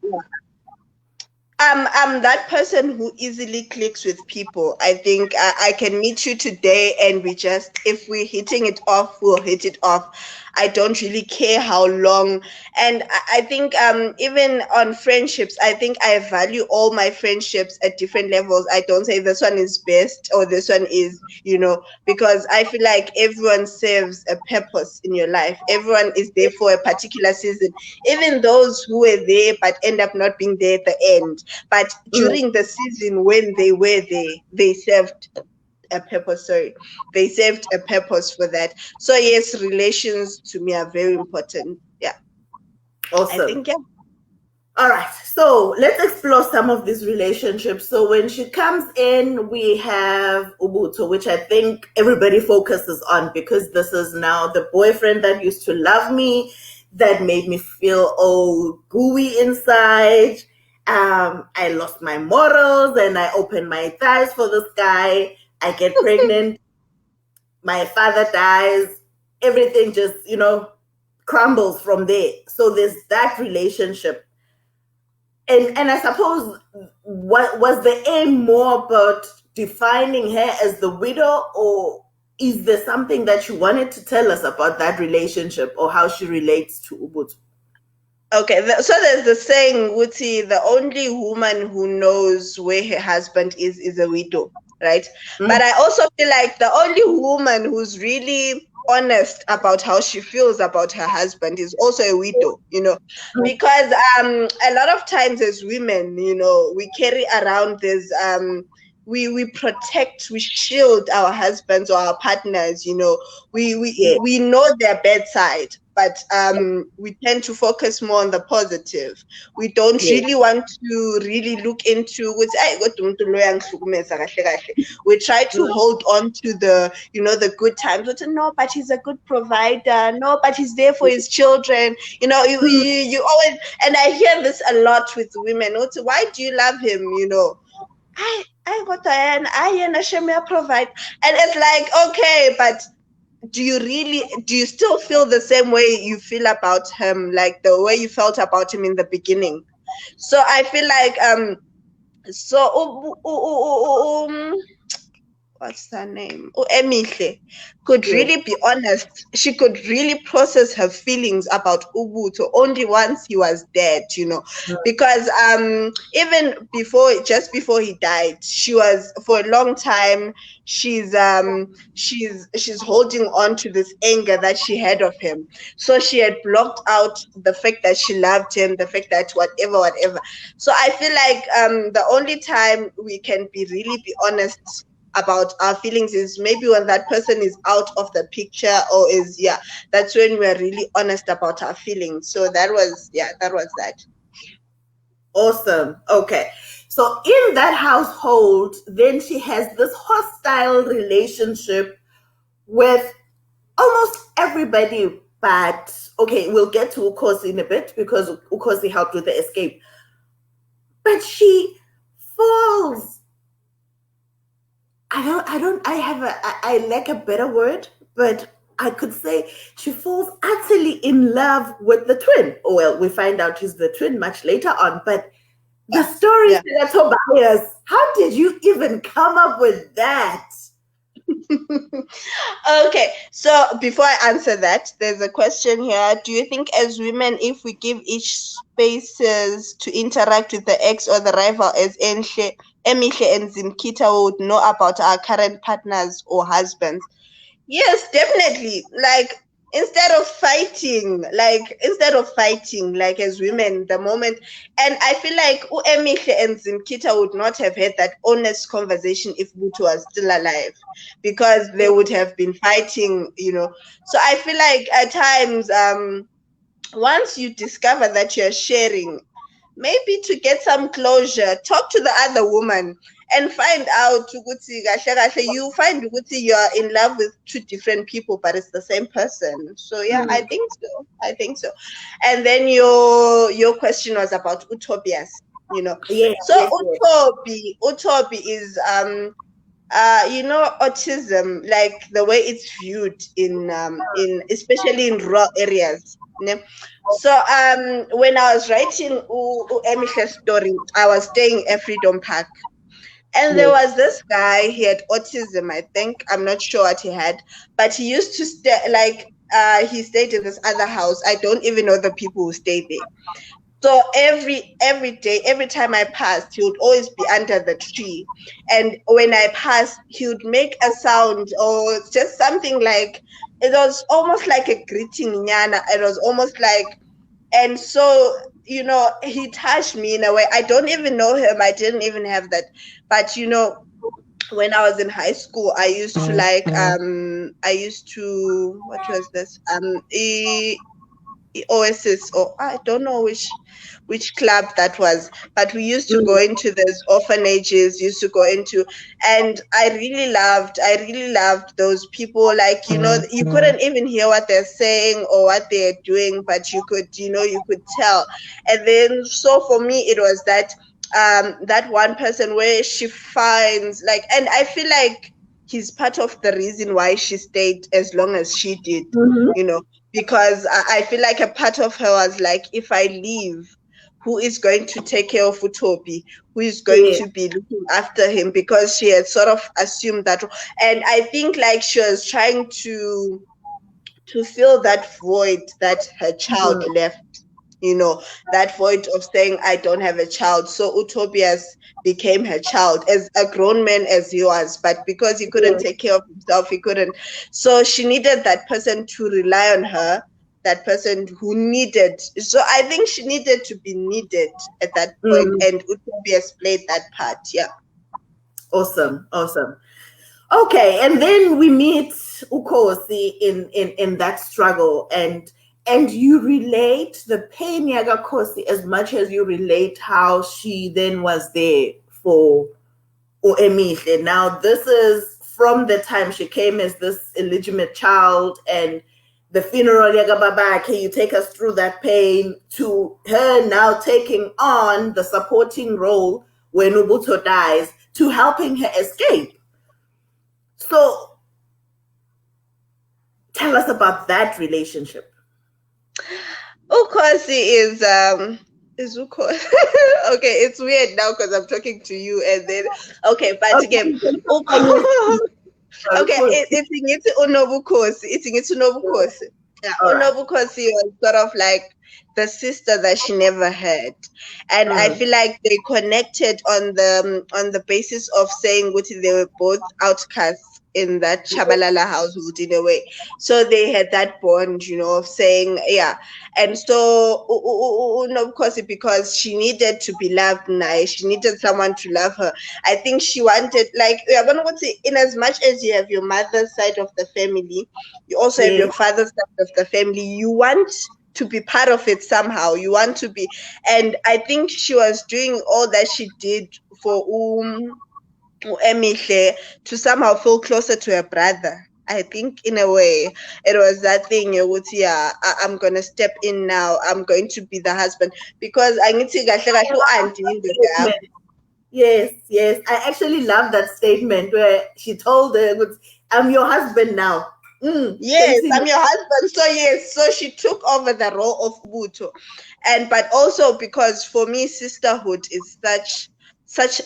S1: I'm that person who easily clicks with people. I think I can meet you today and we just, if we're hitting it off, we'll hit it off. I don't really care how long. And I think even on friendships, I think I value all my friendships at different levels. I don't say this one is best or this one is, because I feel like everyone serves a purpose in your life. Everyone is there for a particular season. Even those who were there but end up not being there at the end, but
S2: Mm,
S1: during the season when they were there, they served a purpose. Sorry, they served a purpose for that. So yes, relations to me are very important. Yeah, I
S2: awesome.
S1: think yeah.
S2: All right, so let's explore some of these relationships. So when she comes in, we have Ubuto, which I think everybody focuses on because this is now the boyfriend that used to love me, that made me feel all gooey inside. I lost my morals and I opened my thighs for this guy. I get pregnant. My father dies. Everything just, crumbles from there. So there's that relationship, and I suppose what was the aim more about defining her as the widow, or is there something that you wanted to tell us about that relationship or how she relates to Ubuntu?
S1: Okay, so there's the saying, Wuti, the only woman who knows where her husband is a widow, right? But
S2: Mm,
S1: I also feel like the only woman who's really honest about how she feels about her husband is also a widow,
S2: mm,
S1: because a lot of times as women, we carry around this we protect, we shield our husbands or our partners, we
S2: yeah,
S1: we we know their bad side, but we tend to focus more on the positive. We don't
S2: yeah,
S1: really want to really look into which we try to
S2: mm,
S1: hold on to the good times. But no, but he's a good provider. No, but he's there for his children. You always, and I hear this a lot with women. Why do you love him? I got I and Ashemia provide. And it's like, okay, but do you still feel the same way you feel about him, like the way you felt about him in the beginning? So I feel like so what's her name? Oh, Emihle could
S2: yeah,
S1: really be honest. She could really process her feelings about Ubuto only once he was dead, because even just before he died, she was for a long time. She's holding on to this anger that she had of him. So she had blocked out the fact that she loved him, the fact that whatever. So I feel like the only time we can really be honest about our feelings is maybe when that person is out of the picture, or is, yeah, that's when we're really honest about our feelings. So that was, yeah, that was that.
S2: Awesome. Okay. So in that household, then she has this hostile relationship with almost everybody. But okay, we'll get to Ukosi in a bit because Ukosi helped with the escape. But she falls. I lack a better word, but I could say she falls utterly in love with the twin. Oh, well, we find out she's the twin much later on, but the story,
S1: Yeah.
S2: Tobias, how did you even come up with that?
S1: Okay, so before I answer that, there's a question here. Do you think, as women, if we give each spaces to interact with the ex or the rival as Emihle and Zimkita, would know about our current partners or husbands? Yes, definitely. Like, instead of fighting, like as women, the moment, and I feel like Emihle and Zimkita would not have had that honest conversation if Butu was still alive, because they would have been fighting. So I feel like at times, once you discover that you're sharing, maybe to get some closure, talk to the other woman and find out ukuthi kahle kahle, you find ukuthi you're in love with two different people, but it's the same person. So yeah, I think so. I think so. And then your question was about utopias.
S2: Yes,
S1: So
S2: yes, yes.
S1: utopi is autism, like the way it's viewed in especially in rural areas. Ne? So when I was writing Emihle's story, I was staying at Freedom Park. And there
S2: Yes.
S1: was this guy, he had autism, I think. I'm not sure what he had, but he used to stay, like, he stayed in this other house. I don't even know the people who stayed there. So every day, every time I passed, he would always be under the tree. And when I passed, he would make a sound or just something like, it was almost like a greeting, Nyana. It was almost like, and so, he touched me in a way. I don't even know him. I didn't even have that. But when I was in high school, I used to what was this? Oasis, or I don't know which club that was, but we used to go into those orphanages, used to go into, and I really loved those people. Like, you couldn't even hear what they're saying or what they're doing, but you could tell. And then, so for me, it was that one person where she finds, like, and I feel like he's part of the reason why she stayed as long as she did,
S2: Mm-hmm.
S1: you know because I feel like a part of her was like, if I leave, who is going to take care of Utopi? Who is going
S2: Yes.
S1: to be looking after him? Because she had sort of assumed that, and I think like she was trying to fill that void that her child
S2: Mm-hmm.
S1: left. That void of saying, I don't have a child. So Utopias became her child as a grown man as he was, but because he couldn't
S2: Yes.
S1: take care of himself, he couldn't. So she needed that person to rely on her, that person who needed. So I think she needed to be needed at that point,
S2: Mm.
S1: and Utopias played that part. Yeah.
S2: Awesome. Awesome. Okay, and then we meet Ukosi in that struggle, and you relate the pain Yaga Kosi as much as you relate how she then was there for Uemihle. Now this is from the time she came as this illegitimate child, and the funeral Yaga Baba, can you take us through that pain, to her now taking on the supporting role when Ubuto dies, to helping her escape. So tell us about that relationship.
S1: Ukosi is Ukosi. Okay, it's weird now because I'm talking to you, and then, okay, but again, Ukosi. Okay, it's Unobukhosi. Yeah,
S2: All right.
S1: Unobukhosi was sort of like the sister that she never had, and I
S2: Mm,
S1: feel like they connected on the basis of saying what they were both outcasts. in that Chabalala household in a way. So they had that bond, of saying, yeah. And so, of course, because she needed to be loved now, she needed someone to love her. I think she wanted, like, yeah, but what say, in as much as you have your mother's side of the family, you also have
S2: Yes.
S1: your father's side of the family. You want to be part of it somehow. You want to be, and I think she was doing all that she did for Emihle to somehow feel closer to her brother. I think in a way it was that thing would, yeah, I'm gonna step in now. I'm going to be the husband because I need to auntie.
S2: Yes, yes. I actually love that statement where she told her, I'm your husband now.
S1: Yes,
S2: Continue.
S1: I'm your husband. So yes, so she took over the role of Buto. And but also because for me sisterhood is such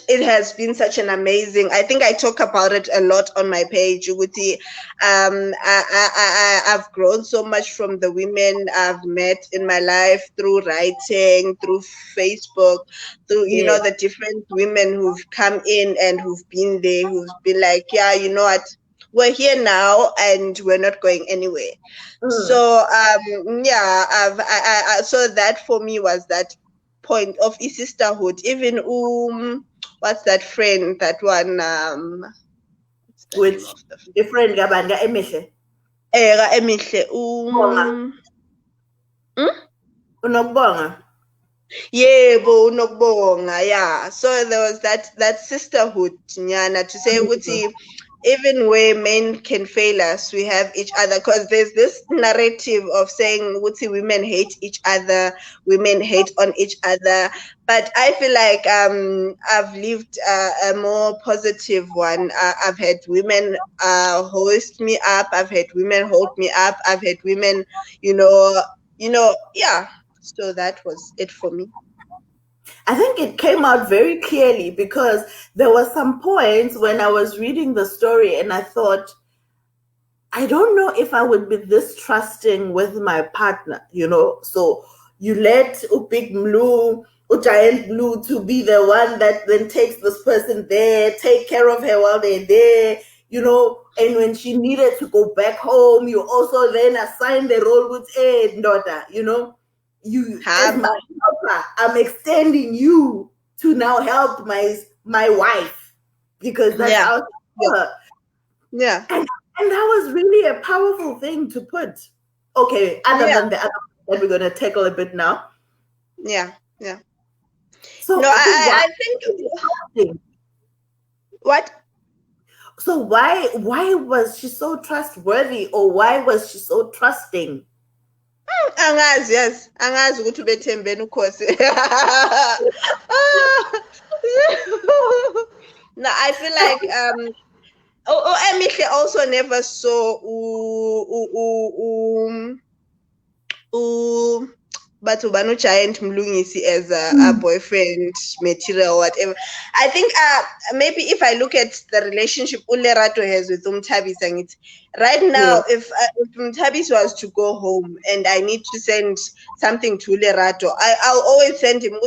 S1: it has been such an amazing. I think I talk about it a lot on my page. Uguti, I've grown so much from the women I've met in my life through writing, through Facebook, through
S2: Yes.
S1: the different women who've come in and who've been there, who've been like, yeah, you know what, we're here now and we're not going anywhere.
S2: Mm.
S1: So yeah, so that for me was that point of sisterhood. Even what's that friend, that one, what's the name
S2: Which
S1: of the
S2: different gabanga emehle.
S1: Emihle,
S2: Bonga.
S1: hmm?
S2: Unokubonga.
S1: Yebo, unokubonga, yeah. So there was that sisterhood, nyana, to say ukuthi even where men can fail us, we have each other. Because there's this narrative of saying ukuthi women hate each other, women hate on each other. But I feel like I've lived a more positive one. I've had women hoist me up. I've had women hold me up. I've had women, yeah. So that was it for me.
S2: I think it came out very clearly because there were some points when I was reading the story and I thought, I don't know if I would be this trusting with my partner. So you let a big blue, a giant blue to be the one that then takes this person there, take care of her while they're there. And when she needed to go back home, you also then assign the role with a daughter. You as my
S1: Haba.
S2: helper, I'm extending you to now help my wife because that's
S1: Yeah.
S2: how
S1: Yeah.
S2: her.
S1: Yeah.
S2: And that was really a powerful thing to put. Okay, other
S1: Yeah.
S2: than the other that we're gonna tackle a bit now.
S1: Yeah. Yeah. No,
S2: So why
S1: I think
S2: trusting?
S1: what?
S2: So why was she so trustworthy, or why was she so trusting?
S1: Angazi, yes. Angazi ukuthi ubethembeni ukhosi. No, I feel like Emihle also never saw but Ubanu Giant Mlungisi as a boyfriend material, whatever. I think maybe if I look at the relationship Ulerato has with Tabis, and it's right
S2: Yeah.
S1: now, if Tabis was to go home and I need to send something to Ulerato, I'll always send him.
S2: Mm,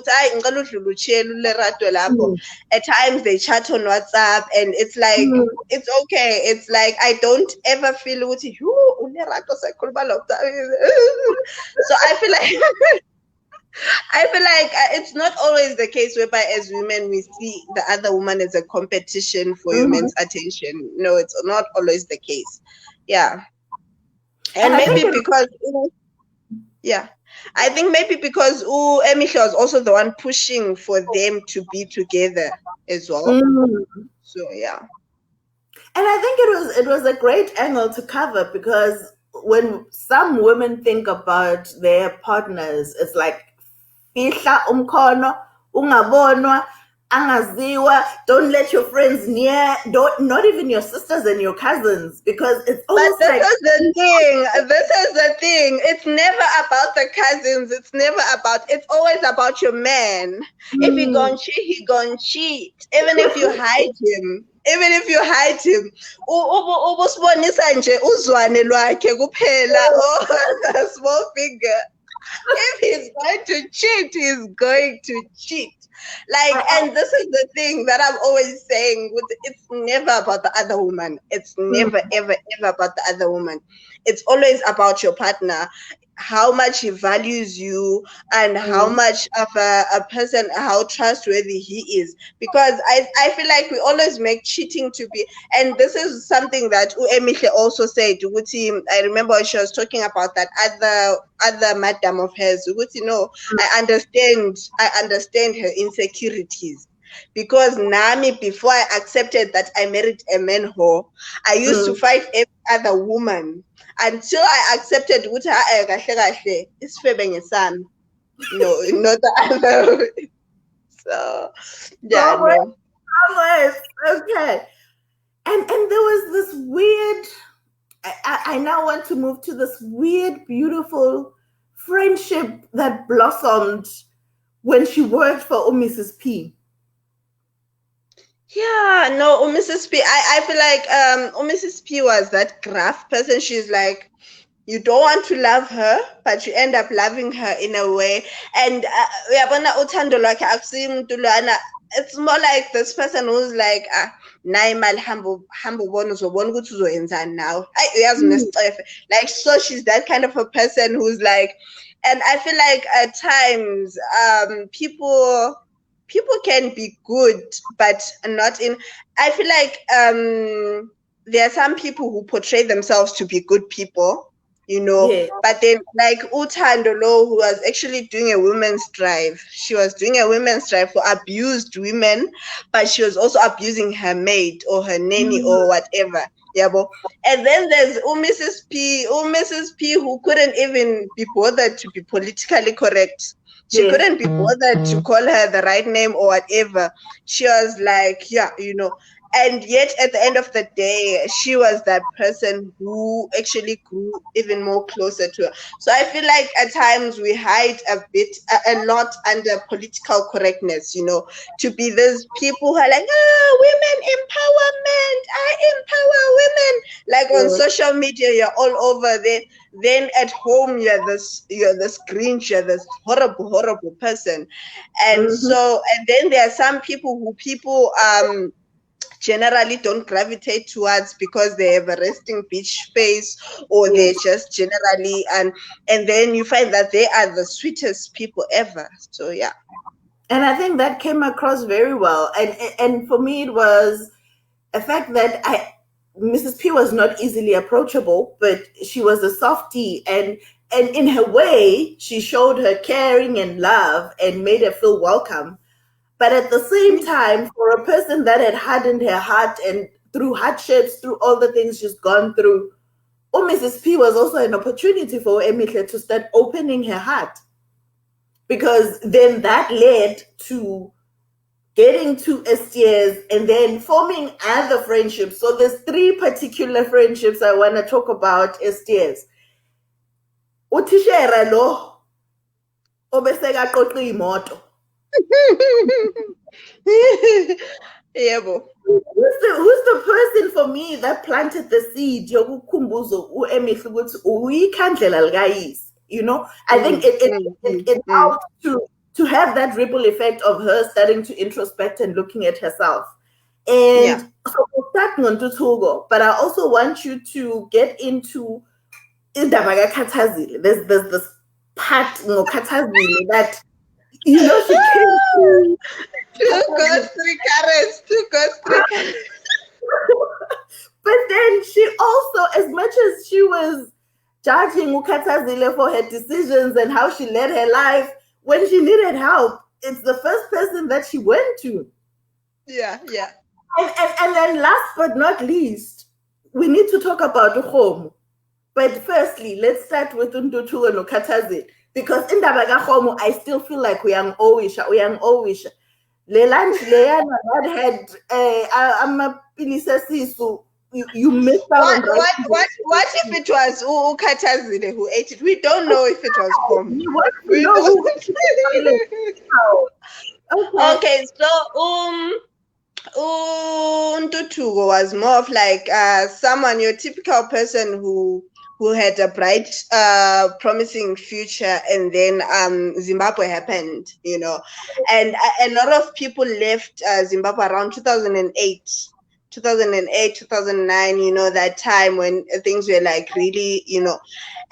S1: At times they chat on WhatsApp and it's like,
S2: mm,
S1: it's okay. It's like I don't ever feel so I feel like it's not always the case whereby as women we see the other woman as a competition for your
S2: mhm.
S1: men's attention. No, it's not always the case. Yeah.
S2: And
S1: And
S2: I think
S1: maybe because yeah. I think maybe because Emihle was also the one pushing for them to be together as well. So yeah.
S2: And I think it was a great angle to cover because when some women think about their partners, it's like fihla umkhono, ungabonwa, angaziwa, don't let your friends near, don't not even your sisters and your cousins because it's
S1: But
S2: almost
S1: this
S2: like
S1: is the thing. This is the thing. It's never about the cousins. It's never about. It's always about your man. If he
S2: mm,
S1: gonna cheat, he gonna cheat. Even if you hide him. Even if you hide him. Ubusibonisa nje uzwane lwakhe kuphela. Oh, the small finger. If he's going to cheat, he's going to cheat. Like, and this is the thing that I'm always saying, it's never about the other woman. It's never, ever, ever about the other woman. It's always about your partner, how much he values you, and how much of a person, how trustworthy he is. Because I feel like we always make cheating to be, and this is something that Emihle also said. I remember she was talking about that other madam of hers. No, I understand her insecurities. Because Nami, before I accepted that I married a man whore, I used to fight every other woman until I accepted ukuthi kahle kahle isifebe ngesami. No, not the other. So yeah, no.
S2: Okay. And there was this weird, I now want to move to this weird, beautiful friendship that blossomed when she worked for Mrs. P.
S1: Yeah, no, Mrs. P. I feel like Mrs. P was that gruff person. She's like, you don't want to love her, but you end up loving her in a way. And uyabona uthando lwakhe akusiyo umuntu lwana. It's more like this person who's like, nayi imali hamba ubona uzobona ukuthi uzoyenzani nawe. Ayi uyazi nesicefe. Like, so she's that kind of a person who's like, and I feel like at times people can be good, but not in. I feel like there are some people who portray themselves to be good people, but then like Utando Lo, who was actually doing a women's drive. She was doing a women's drive for abused women, but she was also abusing her maid or her nanny or whatever. Yeah, and then there's Mrs. P, who couldn't even be bothered to be politically correct. She couldn't be bothered to call her the right name or whatever. She was like, yeah, and yet at the end of the day, she was that person who actually grew even more closer to her. So I feel like at times we hide a lot under political correctness, to be those people who are like, women empowerment, I empower women. Like on social media, you're all over there. Then at home, you're this Grinch, you're this horrible person. And so, and then there are some people who generally don't gravitate towards because they have a resting bitch face, or they just generally, and then you find that they are the sweetest people ever. So yeah.
S2: And I think that came across very well. And for me, it was a fact that Mrs. P was not easily approachable, but she was a softie, and in her way, she showed her caring and love and made her feel welcome. But at the same time, for a person that had hardened her heart and through hardships, through all the things she's gone through, Mrs. P was also an opportunity for Emihle to start opening her heart. Because then that led to getting to STS and then forming other friendships. So there's 3 particular friendships I want to talk about STS. Utishera lo obeseka qoqa imoto.
S1: Yeah, bo.
S2: Who's the person for me that planted the seed yokukhumbuzo uEmihle ukuthi uyikhandlela likayisi? I think it helped to have that ripple effect of her starting to introspect and looking at herself. And so we'll start ngotuthuko, but I also want you to get into indaba kaKhathazile. There's this part ngokhathazile that she came to
S1: 2 goats, 3 carrots, 2 goats, 3 carrots.
S2: But then she also, as much as she was judging Ukhathazile for her decisions and how she led her life, when she needed help, it's the first person that she went to.
S1: Yeah.
S2: And then last but not least, we need to talk about Ukhomo. But firstly, let's start with Ntuthuko and Ukhathazile. Because in Dabagahomo, I still feel like we are Owisha. Le lunch leyana that had I'm a Pilisasisu. You missed out.
S1: What if it was Ukhathazile who ate it? We don't know if it was home. We don't. Okay, so Ntuthuko was more of like someone, your typical person who who had a bright, promising future, and then Zimbabwe happened, and a lot of people left Zimbabwe around 2008. 2008, 2009, that time when things were like really,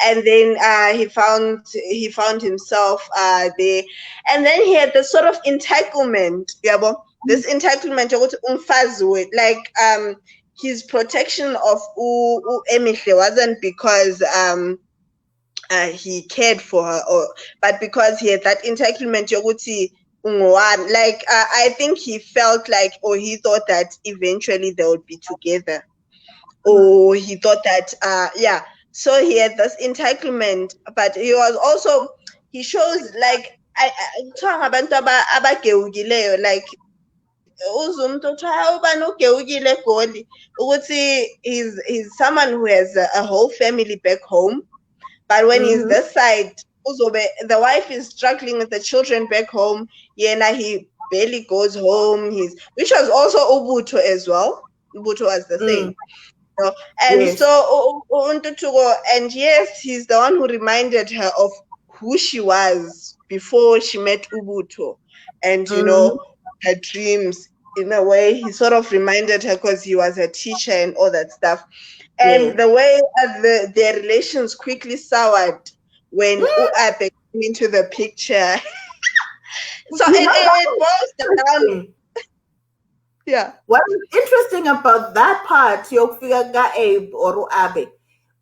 S1: and then he found himself there, and then he had this sort of entitlement, this entitlement like his protection of Emihle wasn't because he cared for her, but because he had that entitlement yokuthi ungowami. Like I think he felt like, or he thought that eventually they would be together, or he thought that so he had this entitlement, but he shows like kuthiwa ngabantu abagewukileyo, like uzumuntu othiwa ubani ugewukile egoli, ukuthi he's someone who has a whole family back home, but when he's this side, the wife is struggling with the children back home. He barely goes home. Which was also Ubuntu as well. Ubuntu was the same. And yes. So and yes, he's the one who reminded her of who she was before she met Ubuntu, and her dreams. In a way, he sort of reminded her because he was a teacher and all that stuff. And the way their relations quickly soured when Uape came into the picture. So it boils down. Yeah.
S2: What is interesting about that part, Yokfiga Abe or Uabe,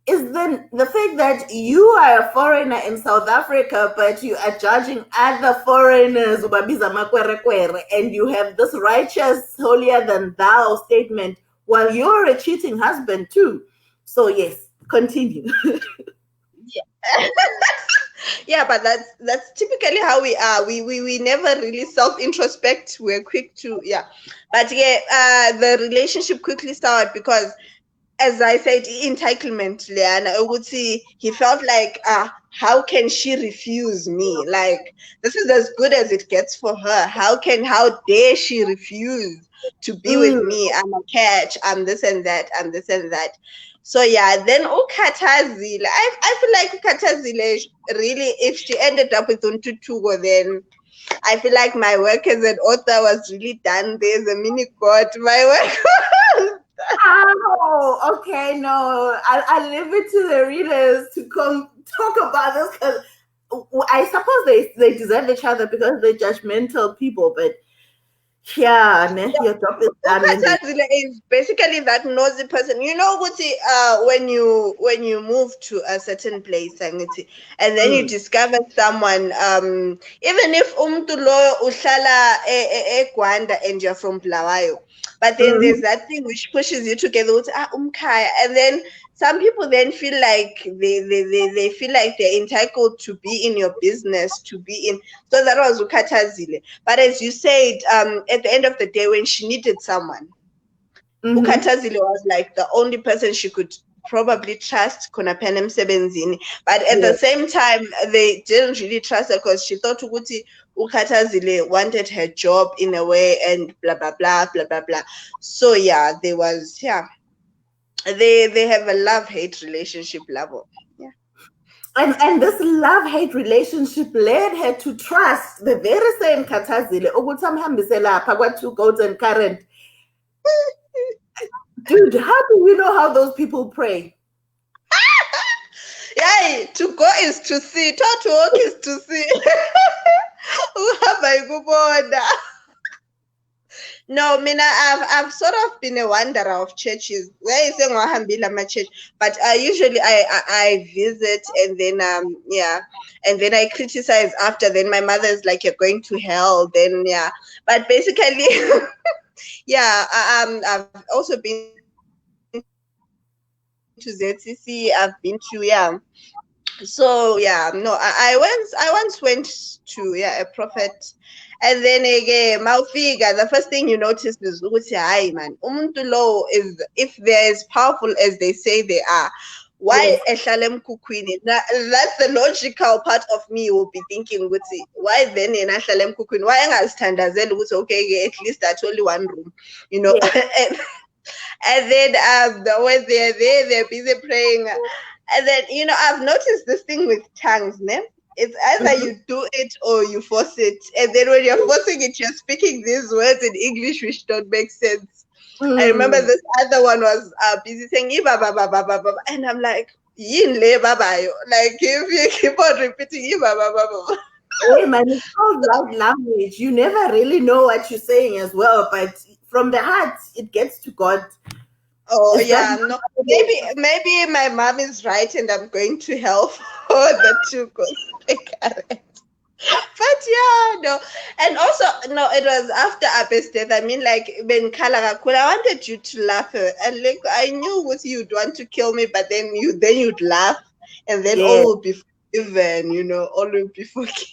S2: is then the fact that you are a foreigner in South Africa, but you are judging other foreigners, and you have this righteous, holier than thou statement while you're a cheating husband too. So yes, continue.
S1: Yeah, but that's typically how we are. We never really self-introspect. We're quick to but the relationship quickly started because, as I said, entitlement, Leanna. I would see he felt like, how can she refuse me? Like, this is as good as it gets for her. How dare she refuse to be with me? I'm a catch. I'm this and that. I'm this and that. So then Ukatazile, I feel like Ukatazile really, if she ended up with Untutugo, then I feel like my work as an author was really done. There's a mini god. My work.
S2: Oh, okay. No, I'll leave it to the readers to come talk about this, because I suppose they deserve each other because they're judgmental people, but your job is done.
S1: Is basically that nosy person. When you move to a certain place, and then you discover someone, even if umntu lo uhlala eGwanda and you're from Bulawayo, but then there's that thing which pushes you together with umkhaya, and then some people then feel like they feel like they're entitled to be in your business, to be in. So that was Ukatazile. But as you said, at the end of the day, when she needed someone, Ukatazile was like the only person she could probably trust. Konapene msebenzini. But at the same time, they didn't really trust her because she thought Ukatazile wanted her job in a way, and blah blah blah blah blah blah. So there was they have a love-hate relationship level.
S2: And this love-hate relationship led her to trust the very same Katazile. Ukuthi 2 goats and current. Dude, how do we know how those people pray?
S1: To go is to see. To walk is to see. No, Mina, I've sort of been a wanderer of churches. Where is my church? But usually I visit, and then and then I criticize after. Then my mother is like, "You're going to hell." Then but basically, I've also been to ZCC. I've been to So no, I once went to a prophet, and then again, Maufiga, the first thing you notice is man, umuntu lo is, if they're as powerful as they say they are, why eshalem kukwini? That's the logical part of me will be thinking, why then in eshalem kukwini? Why angazithandazela ukuthi okay, at least that's only one room, and then when they're there, they're busy praying. And then, I've noticed this thing with tongues, ne? It's either
S2: Mhm.
S1: you do it or you force it. And then when you're forcing it, you're speaking these words in English which don't make sense. I remember
S2: Mm.
S1: this other one was busy saying, "Iba, ba, ba, ba, ba, ba," and I'm like, yin le baba yo. Like, if you keep on repeating, "Iba, ba, ba, ba," ba.
S2: Hey man, it's called love language. You never really know what you're saying as well, but from the heart, it gets to God.
S1: Oh,
S2: Is that
S1: yeah, no. Maybe my mom is right and I'm going to hell for the two goes together. But yeah, no. And also, no, it was after Abe's death. I mean, like, when Kalagakula, I wanted you to laugh. And like, I knew with you'd want to kill me, but then you'd laugh, and then
S2: yeah?
S1: all will be forgiven, all will be forgiven.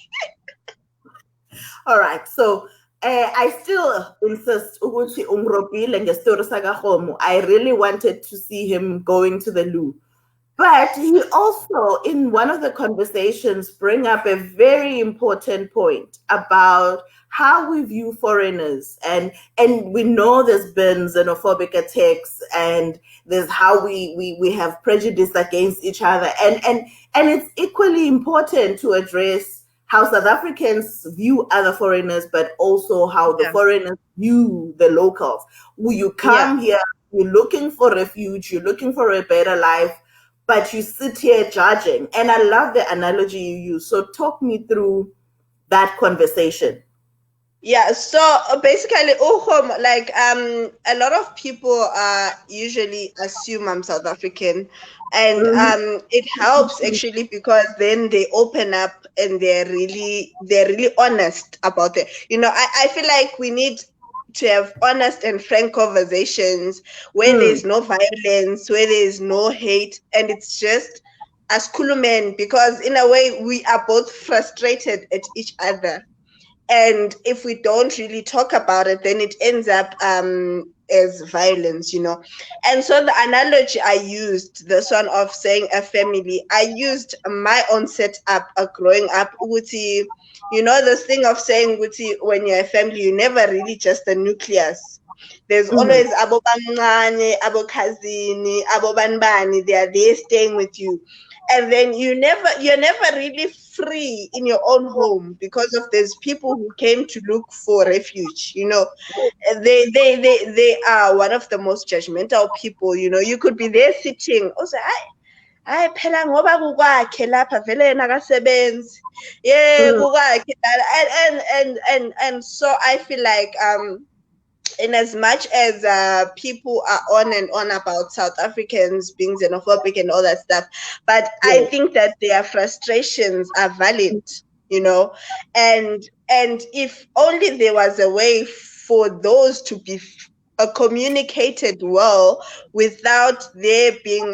S2: All right. So I still insist ukuthi ungirobile ngestori sakaHomo. I really wanted to see him going to the loo. But he also, in one of the conversations, bring up a very important point about how we view foreigners, and we know there's been xenophobic attacks, and there's how we have prejudice against each other, and it's equally important to address how South Africans view other foreigners, but also how the
S1: Yeah,
S2: foreigners view the locals. When you
S1: yeah.
S2: come here, you're looking for refuge, you're looking for a better life, but you sit here judging. And I love the analogy you use. So talk me through that conversation.
S1: Yeah, so basically, like a lot of people usually assume I'm South African, and
S2: Mhm.
S1: it helps actually because then they open up and they're really honest about it. I feel like we need to have honest and frank conversations where
S2: Mm,
S1: there's no violence, where there's no hate, and it's just as cool men, because in a way we are both frustrated at each other, and if we don't really talk about it, then it ends up as violence. And so the analogy I used, this one of saying a family, I used my own setup growing up. Uti, this thing of saying Uti, when you're a family, you're never really just a nucleus. There's
S2: mm,
S1: always abo bancane, abo cousin, abo banbani. They are there staying with you, and then you're never really free in your own home because of these people who came to look for refuge. They are one of the most judgmental people. You could be there sitting also, hayi phela ngoba kukwakhe lapha vele yena akasebenzi,
S2: mm,
S1: kukwakhe and so I feel like in as much as people are on and on about South Africans being xenophobic and all that stuff, but I
S2: yeah.
S1: think that their frustrations are valid, you know, and if only there was a way for those to be communicated well without there being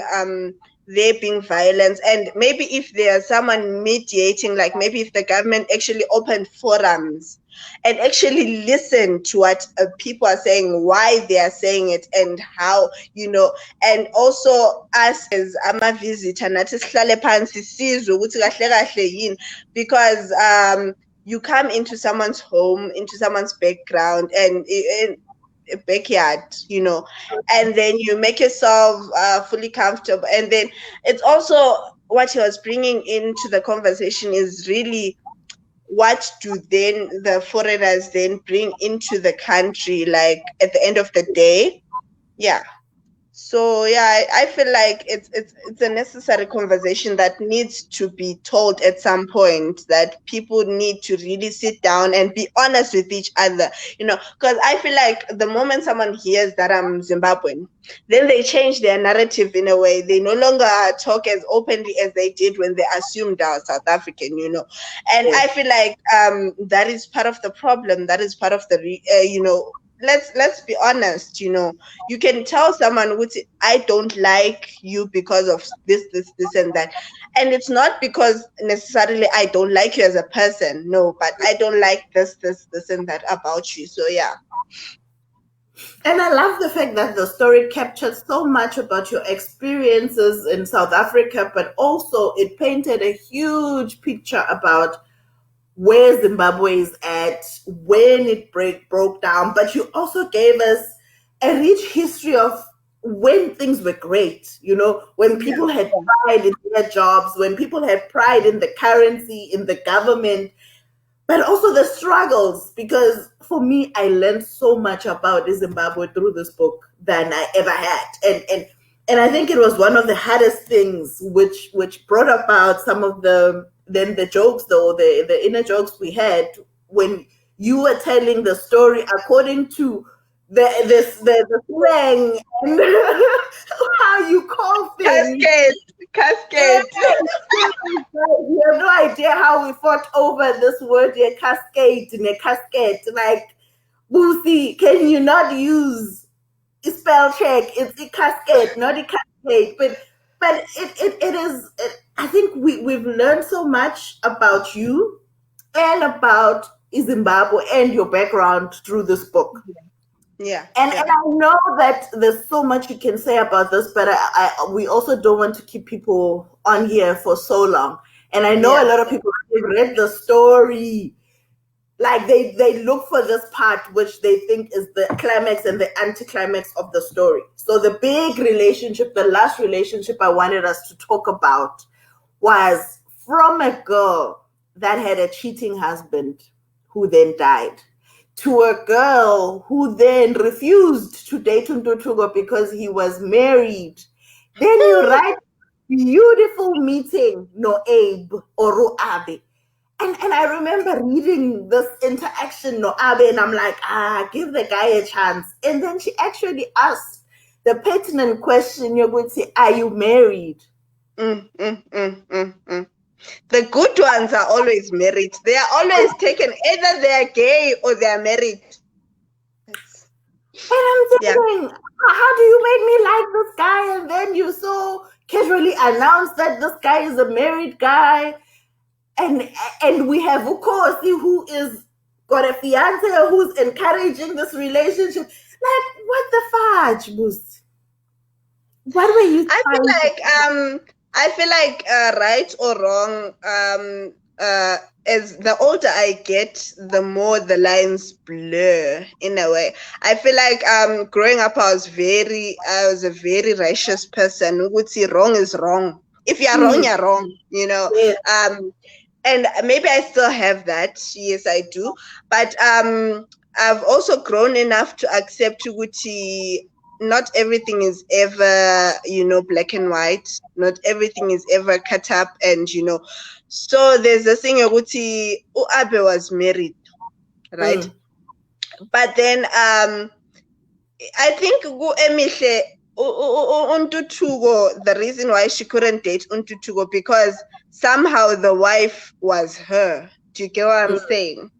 S1: violence, and maybe if there's someone mediating, like maybe if the government actually opened forums and actually listen to what people are saying, why they are saying it, and how. And also us as ama-visitor nathi sihlale phansi sizwe ukuthi kahle kahle yini, because you come into someone's home, into someone's background, and backyard, and then you make yourself fully comfortable, and then it's also what he was bringing into the conversation is really what do then the foreigners then bring into the country, like at the end of the day. Yeah. So yeah, I feel like it's a necessary conversation that needs to be told at some point, that people need to really sit down and be honest with each other, because I feel like the moment someone hears that I'm Zimbabwean, then they change their narrative in a way. They no longer talk as openly as they did when they assumed I was South African. And
S2: Yeah.
S1: I feel like that is part of the problem. That is part of the let's be honest. You can tell someone which, I don't like you because of this and that, and it's not because necessarily I don't like you as a person, no, but I don't like this and that about you. So yeah.
S2: And I love the fact that the story captured so much about your experiences in South Africa, but also it painted a huge picture about where Zimbabwe is at, when it broke down. But you also gave us a rich history of when things were great, when people had pride in their jobs, when people had pride in the currency, in the government, but also the struggles. Because for me, I learned so much about Zimbabwe through this book than I ever had. And I think it was one of the hardest things, which brought about some of the jokes, though, the inner jokes we had when you were telling the story according to the slang and how you call things.
S1: Cascade.
S2: You have no idea how we fought over this word, a cascade. Like, Boosie, can you not use spell check? It's a cascade, not a cascade. But it is. I think we've learned so much about you and about Zimbabwe and your background through this book. And I know that there's so much you can say about this, but we also don't want to keep people on here for so long. And I know a lot of people have read the story, like they look for this part which they think is the climax and the anticlimax of the story. So the big relationship, the last relationship I wanted us to talk about, was from a girl that had a cheating husband who then died, to a girl who then refused to date Untutugo because he was married. Then you write beautiful meeting, no Abe or Ruabe. And I remember reading this interaction, no Abe, and I'm like, give the guy a chance. And then she actually asked the pertinent question, you're going to say, are you married?
S1: The good ones are always married. They are always taken. Either they are gay or they are married.
S2: And I'm thinking, how do you make me like this guy? And then you so casually announce that this guy is a married guy. And we have Ukosi, who is got a fiance who's encouraging this relationship. Like, what the fudge, Boost? What were you
S1: I feel like right or wrong, as the older I get, the more the lines blur in a way. I feel like growing up I was a very righteous person who would say wrong is wrong. If you're wrong, you're wrong,
S2: Yeah.
S1: And maybe I still have that. Yes, I do. But I've also grown enough to accept Uguti. Not everything is ever, black and white. Not everything is ever cut up, and So there's a thing Uguti. Uabe was married, right? But then I think Emihle Untutugo, the reason why she couldn't date Untutugo, because somehow the wife was her. Do you get what I'm saying?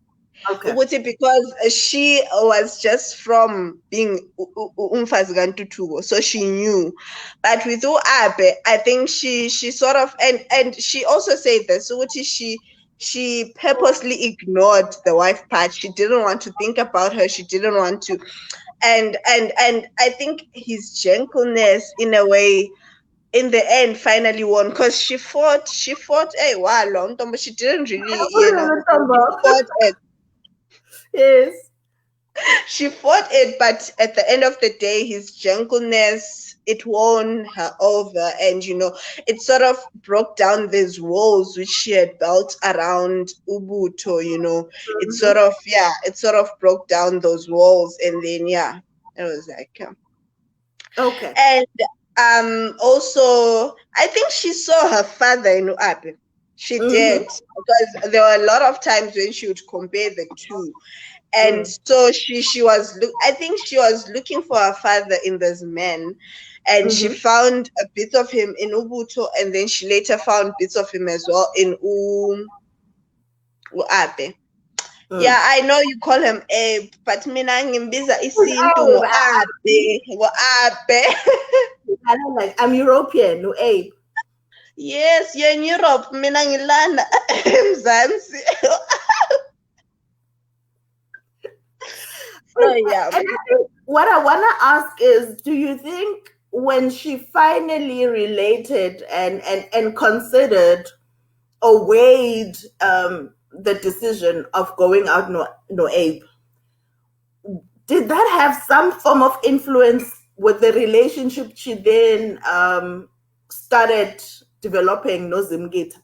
S2: Okay.
S1: Because she was just from being umfazi kaNtuthuko, so she knew. But with Uabe, I think she sort of, and she also said this, she purposely ignored the wife part. She didn't want to think about her. She didn't want to. And I think his gentleness, in a way, in the end, finally won, because she fought but she didn't really, fought it.
S2: Yes.
S1: She fought it, but at the end of the day, his gentleness, it won her over, and it sort of broke down these walls which she had built around Ubuto. It sort of broke down those walls, and then it was like
S2: okay.
S1: And also I think she saw her father in Uabe. She did, because there were a lot of times when she would compare the two. And so she was I think she was looking for her father in this man, and she found a bit of him in Ubuto, and then she later found bits of him as well in Uabe. Yeah, I know you call him Abe, but mina ngimbiza isintu Abe.
S2: I don't like, I'm European, no Abe.
S1: Yes, you're in Europe. Mina ngilana eMzansi.
S2: And I think what I want to ask is, do you think when she finally related and considered or weighed the decision of going out no Abe, did that have some form of influence with the relationship she then started developing Nozimgita,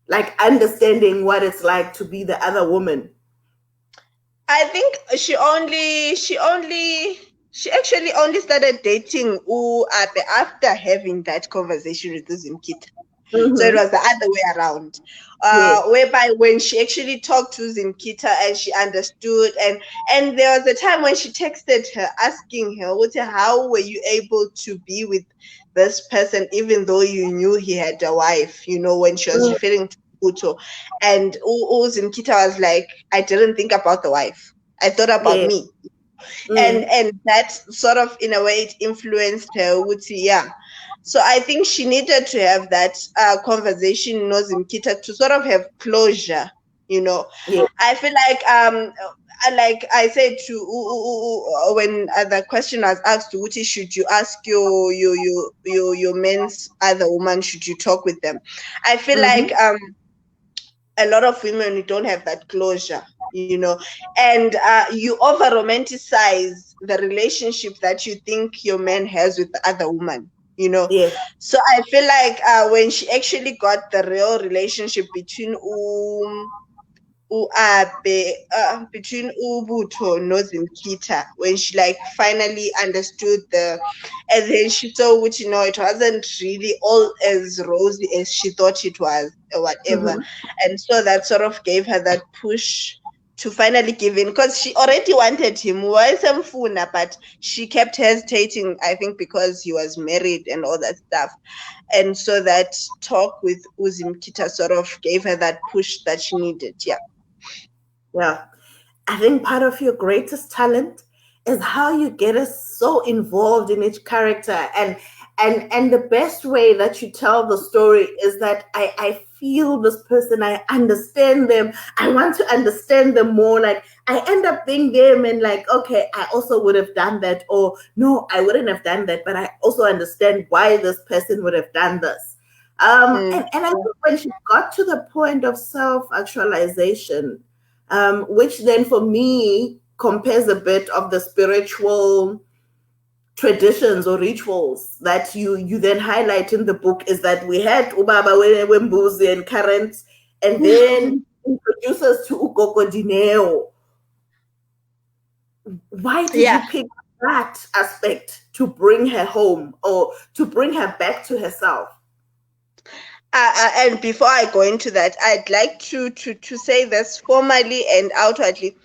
S2: like understanding what it's like to be the other woman.
S1: I think she actually only started dating Uape after having that conversation with Zimkita. So it
S2: Mm-hmm.
S1: was the other way around.
S2: Yeah.
S1: Whereby when she actually talked to Zimkita and she understood, and there was a time when she texted her asking her, how were you able to be with this person even though you knew he had a wife, when she was
S2: Mm,
S1: referring to Uto. And Zimkita was like, I didn't think about the wife. I thought about
S2: yeah.
S1: me. and
S2: Mm,
S1: and that sort of in a way it influenced her ukuthi, yeah. So I think she needed to have that conversation Nozimkita to sort of have closure.
S2: yeah.
S1: I feel like I said to when the question was asked, Uti, should you ask your men's other woman, should you talk with them? I feel like
S2: Mm-hmm.
S1: a lot of women don't have that closure, and you over romanticize the relationship that you think your man has with the other woman.
S2: Yeah.
S1: So I feel like when she actually got the real relationship between between Ubutho Nozimkita, when she like finally understood and then she saw which it wasn't really all as rosy as she thought it was or whatever.
S2: Mm-hmm.
S1: And so that sort of gave her that push to finally give in, because she already wanted him, but she kept hesitating, I think because he was married and all that stuff. And so that talk with Uzimkita sort of gave her that push that she needed. Yeah.
S2: Yeah. I think part of your greatest talent is how you get us so involved in each character, and the best way that you tell the story is that I feel this person, I understand them, I want to understand them more. Like I end up being them and like, okay, I also would have done that, or no, I wouldn't have done that, but I also understand why this person would have done this.
S1: Mm.
S2: And I think when she got to the point of self actualization, which then for me compares a bit of the spiritual traditions or rituals that you then highlight in the book, is that we had Ubaba Wembuzi and Current, and then introduce us to Ukoko Dineo. Why did
S1: Yeah.
S2: you pick that aspect to bring her home or to bring her back to herself?
S1: And before I go into that, I'd like to say this formally and outwardly.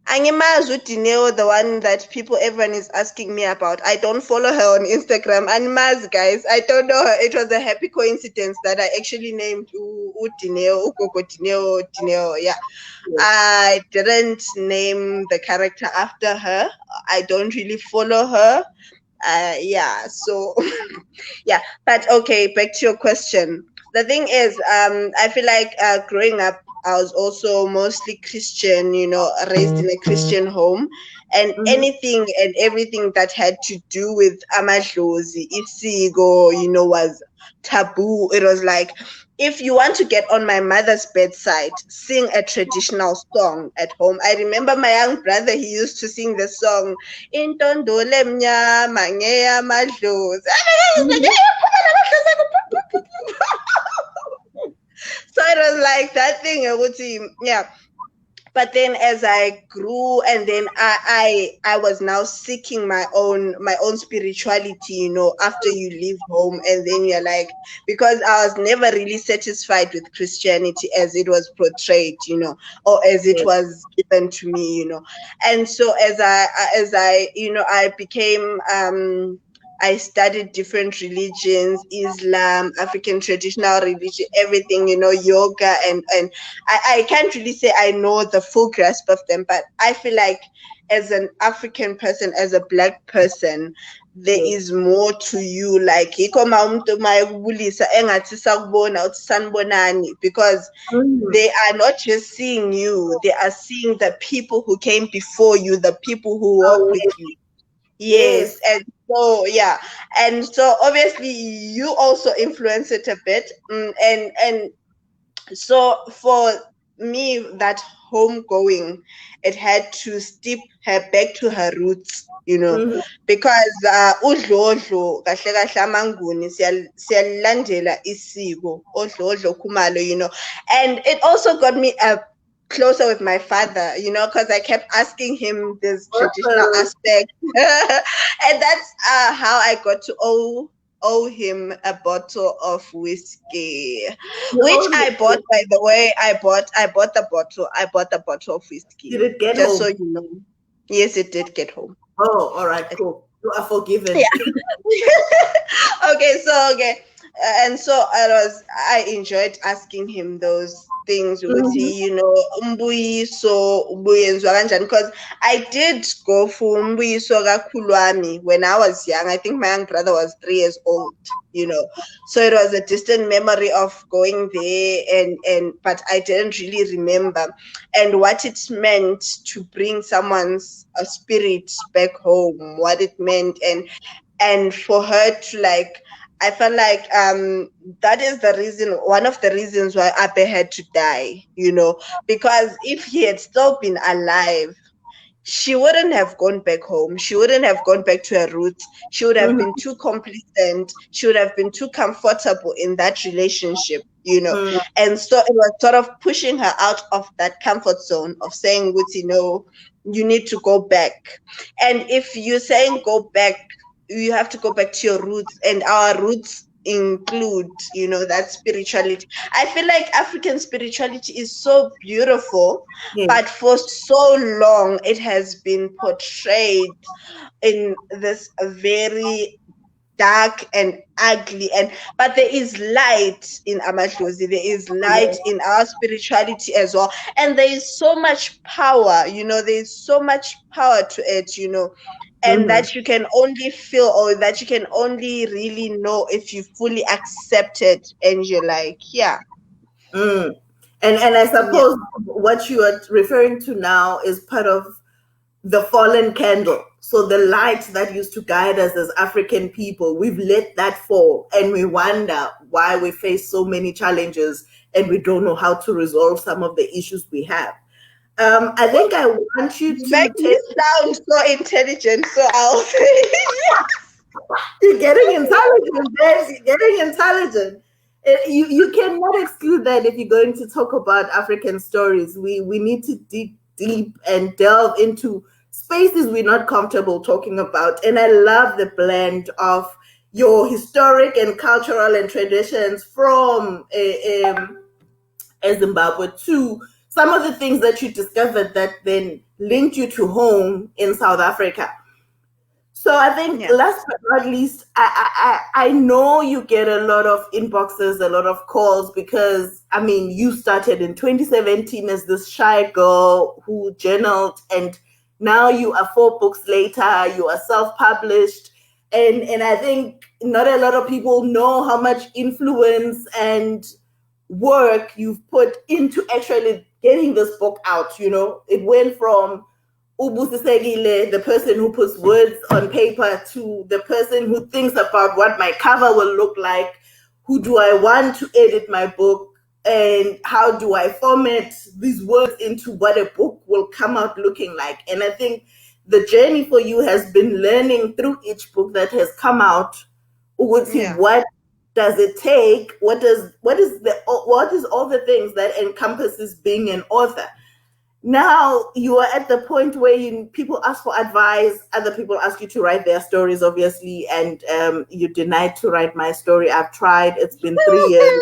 S1: Angimazi uDineo, the one that everyone is asking me about. I don't follow her on Instagram. Angimazi, guys. I don't know her. It was a happy coincidence that I actually named uDineo, Ugogo Dineo. Yeah.
S2: Yes.
S1: I didn't name the character after her. I don't really follow her. Yeah. So yeah, but okay, back to your question. The thing is, I feel like growing up, I was also mostly Christian, raised in a Christian home, and
S2: Mm-hmm.
S1: anything and everything that had to do with amadlozi, isiko, was taboo. It was like, if you want to get on my mother's bedside, sing a traditional song at home. I remember my young brother, he used to sing the song, Intondole mnyama ngeyamadlozi.
S2: Mm-hmm.
S1: So it was like that thing, yeah. But then as I grew, and then I was now seeking my own spirituality, after you leave home, and then you're like, because I was never really satisfied with Christianity as it was portrayed, or as it
S2: Yes.
S1: was given to me. And so as I I became I studied different religions, Islam, African traditional religion, everything, yoga, and I can't really say I know the full grasp of them, but I feel like as an African person, as a black person, there
S2: Yes.
S1: is more to you. Like yikho ma umuntu mayekubulisa engathi sakubona uthi sanibonani, because
S2: Mm-hmm.
S1: they are not just seeing you, they are seeing the people who came before you, the people who walk
S2: Oh,
S1: with you. Yes,
S2: yes.
S1: and so yeah, and so obviously you also influence it a bit, and so for me, that homegoing, it had to steep her back to her roots,
S2: Mm-hmm.
S1: because udlodlo kahle kahle amanguni siyalilandela isiko odlodlo Khumalo, and it also got me closer with my father, because I kept asking him this traditional
S2: Awesome.
S1: aspect, and that's how I got to owe him a bottle of whiskey,
S2: You
S1: which
S2: own
S1: I bought,
S2: it.
S1: by the way. I bought the bottle of
S2: Did
S1: whiskey,
S2: it get
S1: just so
S2: home?
S1: you know. Yes, it did get home.
S2: Oh, all right, cool. You are
S1: Yeah.
S2: forgiven.
S1: Okay. And so I enjoyed asking him those things with
S2: Mm-hmm.
S1: he, umbuyiso ubuyenzwa kanjani, because I did go for umbuyiso kakhulu wami when I was young. I think my young brother was 3 years old, you know. So it was a distant memory of going there, and but I didn't really remember and what it meant to bring someone's spirit back home, what it meant, and for her to, like, I felt like that is the reason, one of the reasons why Abe had to die, because if he had still been alive, she wouldn't have gone back home. She wouldn't have gone back to her roots. She would have been
S2: Mm-hmm.
S1: too complacent. She would have been too comfortable in that relationship. And so it was sort of pushing her out of that comfort zone of saying, Wuti, no, you need to go back. And if you're saying go back, you have to go back to your roots. And our roots include, that spirituality. I feel like African spirituality is so beautiful,
S2: Yes.
S1: but for so long it has been portrayed in this very dark and ugly, but there is light in Amadlozi, there is light
S2: Yes.
S1: in our spirituality as well, and there is so much power, there is so much power to it. And
S2: Mm-hmm.
S1: that you can only feel, or that you can only really know if you fully accept it and you're like, yeah.
S2: Mm. And I
S1: Yeah.
S2: suppose what you are referring to now is part of the fallen candle. So the light that used to guide us as African people, we've let that fall, and we wonder why we face so many challenges and we don't know how to resolve some of the issues we have. I think I want you
S1: You
S2: to
S1: make me
S2: take.
S1: sound so intelligent, so I'll say
S2: You're getting intelligent, Dave. You're getting intelligent. You cannot exclude that if you're going to talk about African stories. We need to dig deep and delve into spaces we're not comfortable talking about. And I love the blend of your historic and cultural and traditions from Zimbabwe to some of the things that you discovered that then linked you to home in South Africa. So I think
S1: yeah.
S2: last but not least, I know you get a lot of inboxes, a lot of calls because I mean you started in 2017 as this shy girl who journaled, and now you are 4 books later, you are self-published, and I think not a lot of people know how much influence and work you've put into actually getting this book out. It went from Busisekile, the person who puts words on paper, to the person who thinks about what my cover will look like, who do I want to edit my book, and how do I format these words into what a book will come out looking like. And I think the journey for you has been learning through each book that has come out. Uguti,
S1: Yeah.
S2: what does it take? What is all the things that encompasses being an author? Now you are at the point where people ask for advice, other people ask you to write their stories, obviously, and you denied to write my story. I've tried, it's been 3 years,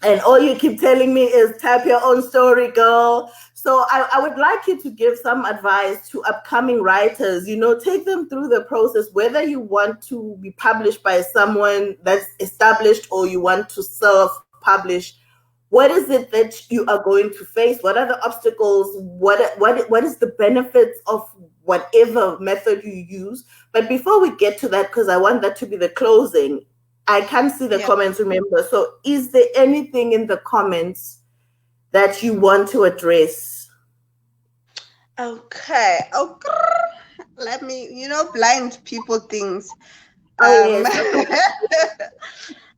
S2: and all you keep telling me is type your own story, girl. So I would like you to give some advice to upcoming writers. Take them through the process, whether you want to be published by someone that's established or you want to self-publish. What is it that you are going to face? What are the obstacles? What is the benefits of whatever method you use? But before we get to that, because I want that to be the closing, I can't see the
S1: Yeah.
S2: comments, remember. So is there anything in the comments that you want to address?
S1: Okay. Let me, blind people things.
S2: Oh
S1: Um,
S2: yes.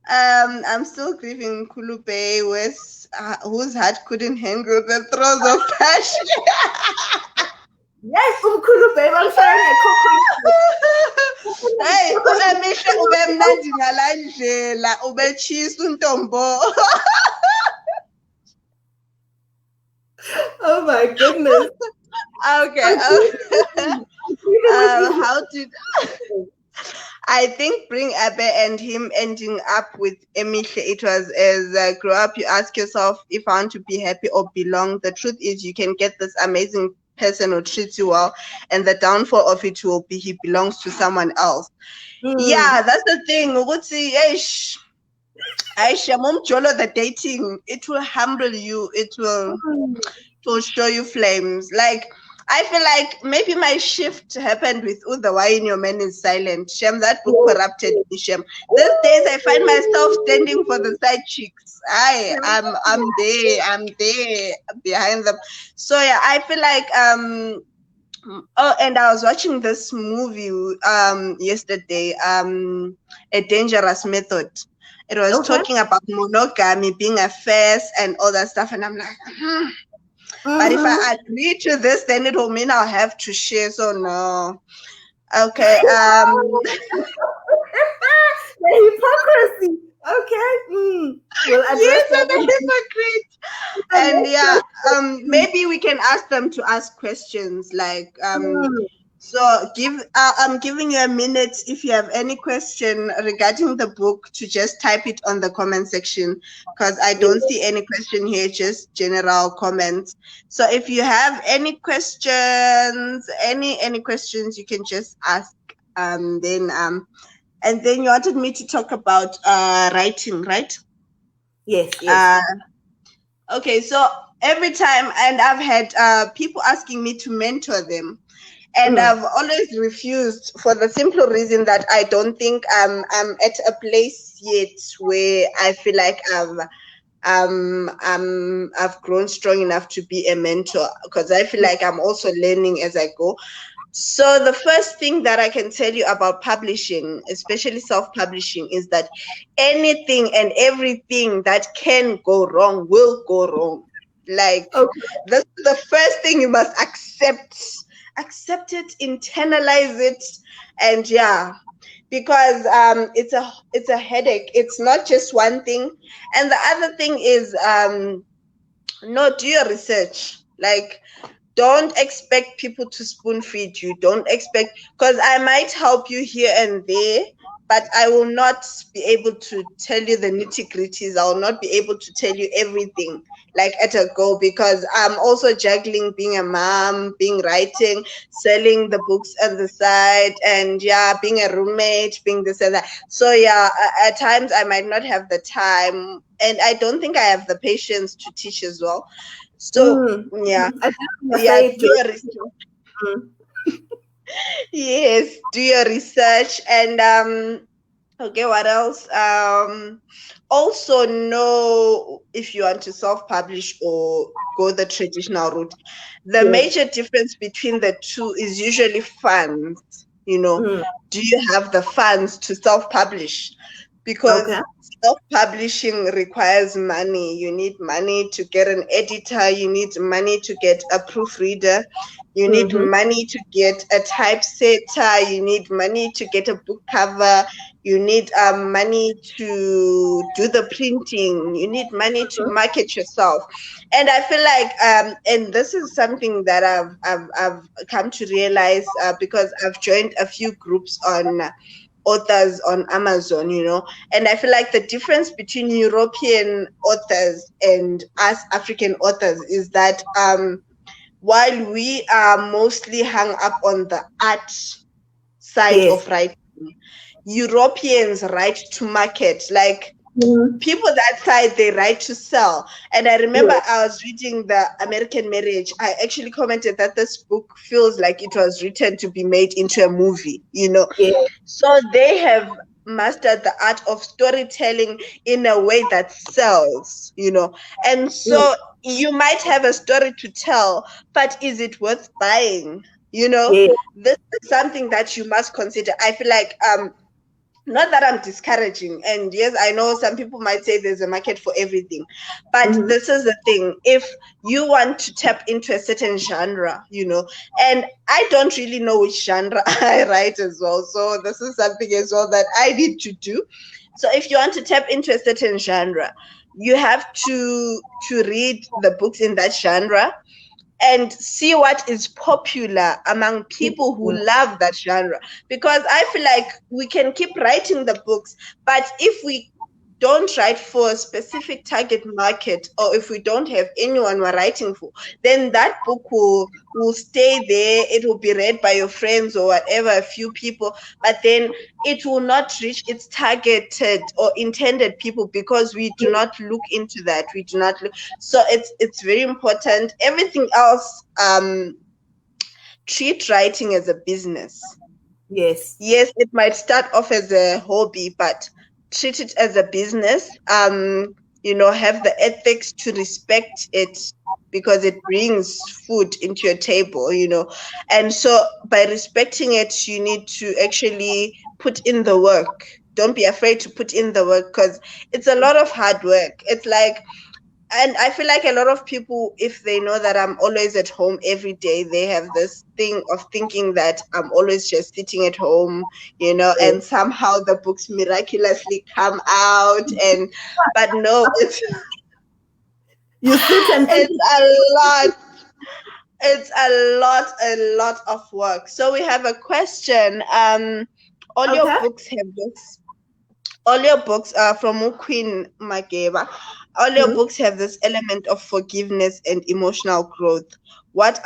S1: I'm still grieving Kulube, whose heart couldn't handle the throes of passion.
S2: Yes, umkhulu babe, I'm sharing a
S1: Hey, emihle ube mnandi ngala ndlela ubetshisa untombo.
S2: Oh my goodness.
S1: Okay. How did I think bring Abe and him ending up with Emihle? It was as grow up, you ask yourself if I want to be happy or belong. The truth is, you can get this amazing person who treats you well, and the downfall of it will be he belongs to someone else. Yeah, that's the thing. Jolo, the dating, it will humble you. It will show you flames. Like, I feel like maybe my shift happened with Uda. Why in your man is silent? Shem, that book corrupted me, Shem. These days I find myself standing for the side chicks. I'm there behind them. So yeah, I feel like oh, and I was watching this movie yesterday, A Dangerous Method. It was talking about monogamy being a phase and all that stuff, and I'm like, but if I agree to this, then it will mean I'll have to share. So no. Okay.
S2: The hypocrisy. Okay. We'll address
S1: yes, the hypocrite. And yeah, maybe we can ask them to ask questions like so I'm giving you a minute if you have any question regarding the book to just type it on the comment section, because I don't see any question here, just general comments. So if you have any questions, any questions, you can just ask. And then you wanted me to talk about writing, right?
S2: Yes.
S1: Okay, so every time, and I've had people asking me to mentor them, and I've always refused for the simple reason that I don't think I'm at a place yet where I feel like I've grown strong enough to be a mentor, because I feel like I'm also learning as I go. So the first thing that I can tell you about publishing, especially self-publishing, is that anything and everything that can go wrong will go wrong. Like, that's the first thing you must accept. Accept it, internalize it, and yeah, because it's a headache. It's not just one thing. And the other thing is no, do your research. Like, don't expect people to spoon feed you. Don't expect, because I might help you here and there, but I will not be able to tell you the nitty-gritties. I will not be able to tell you everything like at a go, because I'm also juggling being a mom, being writing, selling the books on the side, and yeah, being a roommate, being this and that. So yeah, at times I might not have the time, and I don't think I have the patience to teach as well. So yeah, do your research. Yes, do your research. And okay, what else? Also know if you want to self-publish or go the traditional route. The major difference between the two is usually funds. Do you have the funds to self-publish? Because self-publishing requires money. You need money to get an editor. You need money to get a proofreader. You need money to get a typesetter. You need money to get a book cover. You need money to do the printing. You need money to market yourself. And I feel like, and this is something that I've come to realize because I've joined a few groups on authors on Amazon, and I feel like the difference between European authors and us African authors is that while we are mostly hung up on the art side of writing, Europeans write to market. Like, people that side, they write to sell. And I remember I was reading The American Marriage. I actually commented that this book feels like it was written to be made into a movie, So they have mastered the art of storytelling in a way that sells, And so you might have a story to tell, but is it worth buying? This is something that you must consider. I feel like not that I'm discouraging, and yes, I know some people might say there's a market for everything, but
S2: Mm-hmm.
S1: this is the thing. If you want to tap into a certain genre, and I don't really know which genre I write as well, so this is something as well that I need to do. So if you want to tap into a certain genre, you have to read the books in that genre and see what is popular among people who love that genre, because I feel like we can keep writing the books, but if we don't write for a specific target market, or if we don't have anyone we're writing for, then that book will stay there. It will be read by your friends or whatever, a few people, but then it will not reach its targeted or intended people, because we do not look into that. We do not look. So it's very important. Everything else, treat writing as a business.
S2: Yes.
S1: Yes, it might start off as a hobby, but treat it as a business. Have the ethics to respect it, because it brings food into your table. And so by respecting it, you need to actually put in the work. Don't be afraid to put in the work, because it's a lot of hard work. It's like, and I feel like a lot of people, if they know that I'm always at home every day, they have this thing of thinking that I'm always just sitting at home, and
S2: Yes.
S1: somehow the books miraculously come out. But no, it's
S2: You sit and think.
S1: it's a lot. It's a lot of work. So we have a question. All your
S2: Okay.
S1: books have this all your books are from Queen Mageba. All your
S2: Mm-hmm.
S1: books have this element of forgiveness and emotional growth. What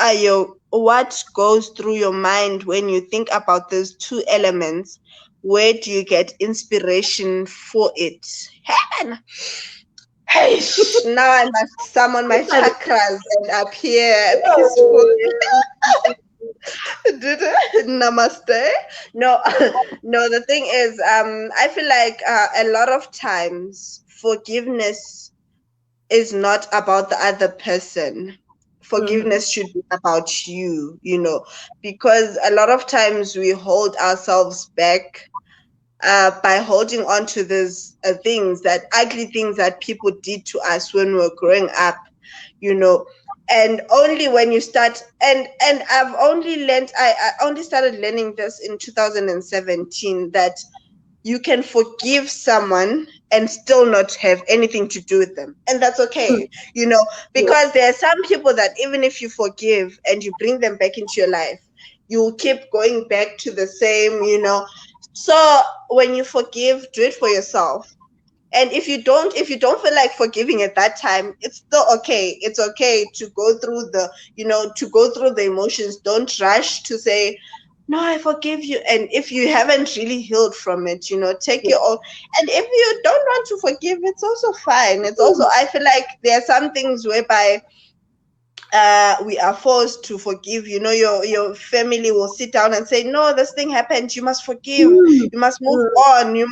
S1: goes through your mind when you think about those two elements? Where do you get inspiration for it? Heaven. Hey, now I must summon my chakras and appear peaceful. Namaste. No, no, the thing is, I feel like a lot of times forgiveness is not about the other person.
S2: Mm-hmm.
S1: Forgiveness should be about you, because a lot of times we hold ourselves back by holding on to these ugly things that people did to us when we were growing up. And only when you start, and I've only learned, I only started learning this in 2017, that you can forgive someone and still not have anything to do with them, and that's okay,
S2: Yeah.
S1: because there are some people that even if you forgive and you bring them back into your life, you'll keep going back to the same. So when you forgive, do it for yourself. And if you don't feel like forgiving at that time, it's still okay. It's okay to go through the emotions. Don't rush to say, no, I forgive you. And if you haven't really healed from it, take your own. And if you don't want to forgive, it's also fine. It's also, I feel like there are some things whereby we are forced to forgive. Your family will sit down and say, no, this thing happened, you must forgive,
S2: Mm.
S1: you must move
S2: Mm.
S1: on,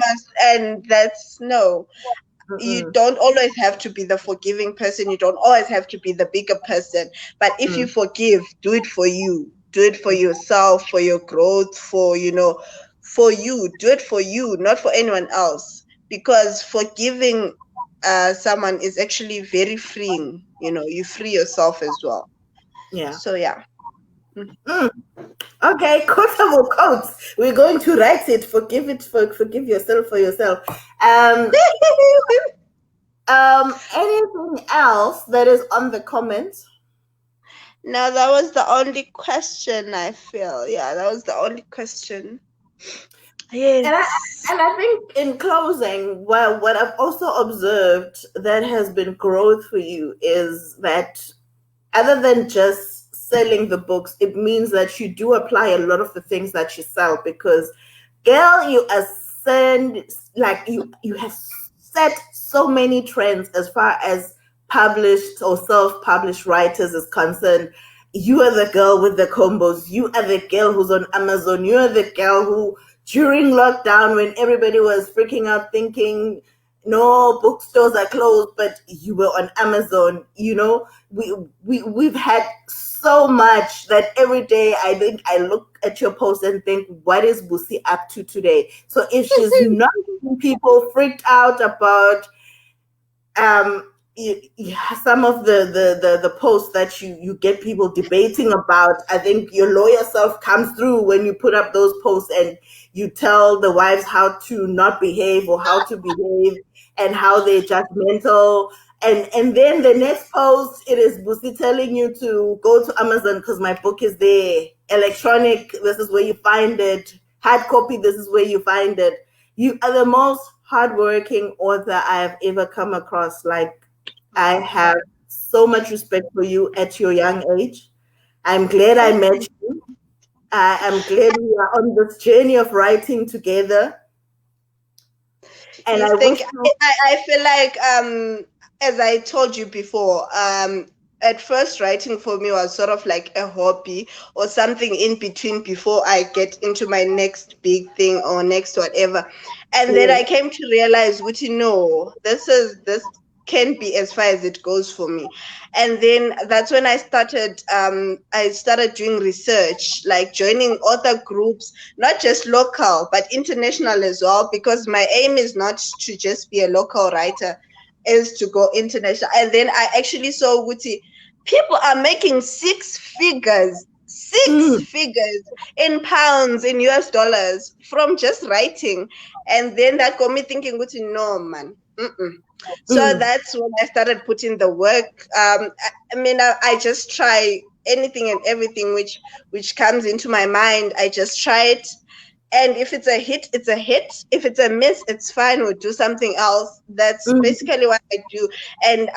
S1: and that's no. You
S2: Mm-mm.
S1: don't always have to be the forgiving person. You don't always have to be the bigger person. But if you
S2: Mm.
S1: forgive, do it for you. Do it for yourself, for your growth, for you. Do it for you, not for anyone else. Because forgiving someone is actually very freeing. You free yourself as well.
S2: Yeah.
S1: So yeah.
S2: Mm. Okay, quotable quotes. We're going to write it. Forgive yourself for yourself. Um, anything else that is on the comments?
S1: No, that was the only question, I feel. Yeah, that was the only question.
S2: And I
S1: Yes.
S2: and I think in closing, well, what I've also observed that has been growth for you is that other than just selling the books, it means that you do apply a lot of the things that you sell because girl, you ascend like you have set so many trends as far as published or self-published writers is concerned. You are the girl with the combos. You are the girl who's on Amazon. You are the girl who during lockdown when everybody was freaking out thinking no bookstores are closed, but you were on Amazon. We've had so much that every day I think I look at your post and think, what is Busi up to today? So if she's not getting people freaked out about some of the posts that you get people debating about, I think your lawyer self comes through when you put up those posts and you tell the wives how to not behave or how to behave and how they're judgmental. And then the next post, it is Busi telling you to go to Amazon because my book is there. Electronic, this is where you find it. Hard copy, this is where you find it. You are the most hardworking author I have ever come across. Like, I have so much respect for you at your young age. I'm glad I met you. I'm glad we are on this journey of writing together. And
S1: You
S2: I
S1: think
S2: wish you.
S1: I feel like as I told you before, at first writing for me was sort of like a hobby or something in between before I get into my next big thing or next whatever. And then I came to realize, which this can be as far as it goes for me. And then that's when I started doing research, like joining author groups, not just local but international as well, because my aim is not to just be a local writer, is to go international. And then I actually saw Wuti, people are making six figures in pounds, in US dollars, from just writing. And then that got me thinking, Wuti, no man. So that's when I started putting the work. I just try anything and everything which comes into my mind. I just try it. And if it's a hit, it's a hit. If it's a miss, it's fine. We'll do something else. That's basically what I do. And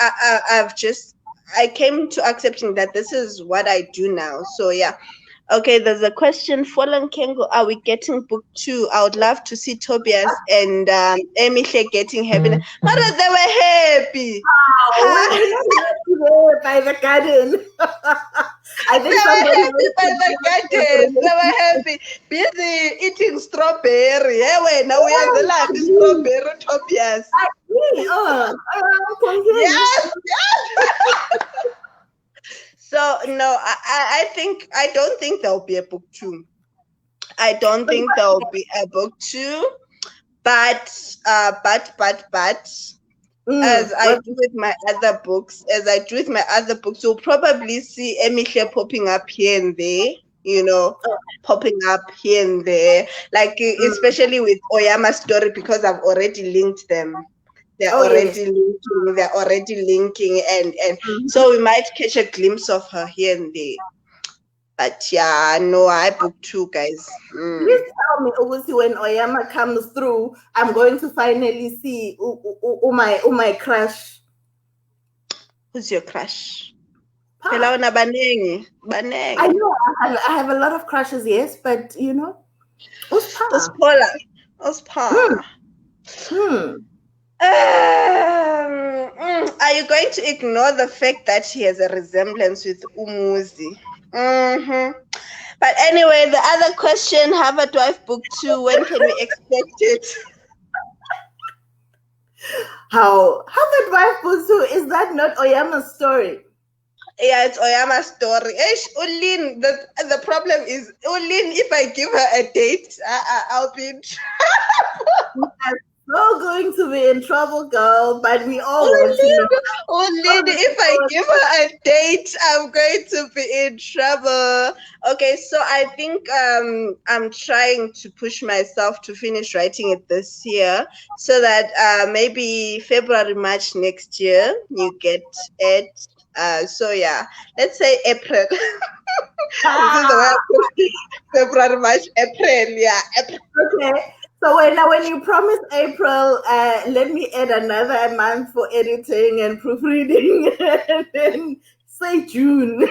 S1: I came to accepting that this is what I do now. So yeah. Okay, there's a question. Fallen Kengo, are we getting book 2? I would love to see Tobias and Emihle getting happy. But they were happy.
S2: We're not by the garden. I think
S1: They were
S2: somebody
S1: happy by the garden. They were happy. Busy eating strawberry. Yeah, wait, now we are the like strawberry Tobias. Yes, yes. So no, I don't think there'll be a book 2. I don't think there'll be a book 2, but as I do with my other books, you'll probably see Emihle popping up here and there, popping up here and there, like especially with Oyama's story, because I've already linked them. They're already linking, and so we might catch a glimpse of her here and there. But yeah, no, I book 2, guys.
S2: Please tell me, obviously, when Oyama comes through, I'm going to finally see my crush.
S1: Who's your crush? Baneng.
S2: I know I have a lot of crushes, yes, but
S1: Ospa. Are you going to ignore the fact that he has a resemblance with Umuzi? But anyway, the other question, Harvard Wife Book 2, when can we expect it?
S2: How Harvard Wife Book 2, is that not Oyama's story?
S1: Yeah, it's Oyama's story. Ulin, the problem is, Ulin, if I give her a date, I'll be in trouble.
S2: So going to be in trouble, girl, but we all want to know.
S1: Only if I give her a date, I'm going to be in trouble. Okay, so I think I'm trying to push myself to finish writing it this year, so that maybe February, March next year you get it. So yeah, let's say April. This is the way I put it. February, March, April. Yeah, April.
S2: Okay. So when you promise April, let me add another month for editing and proofreading, and then say June.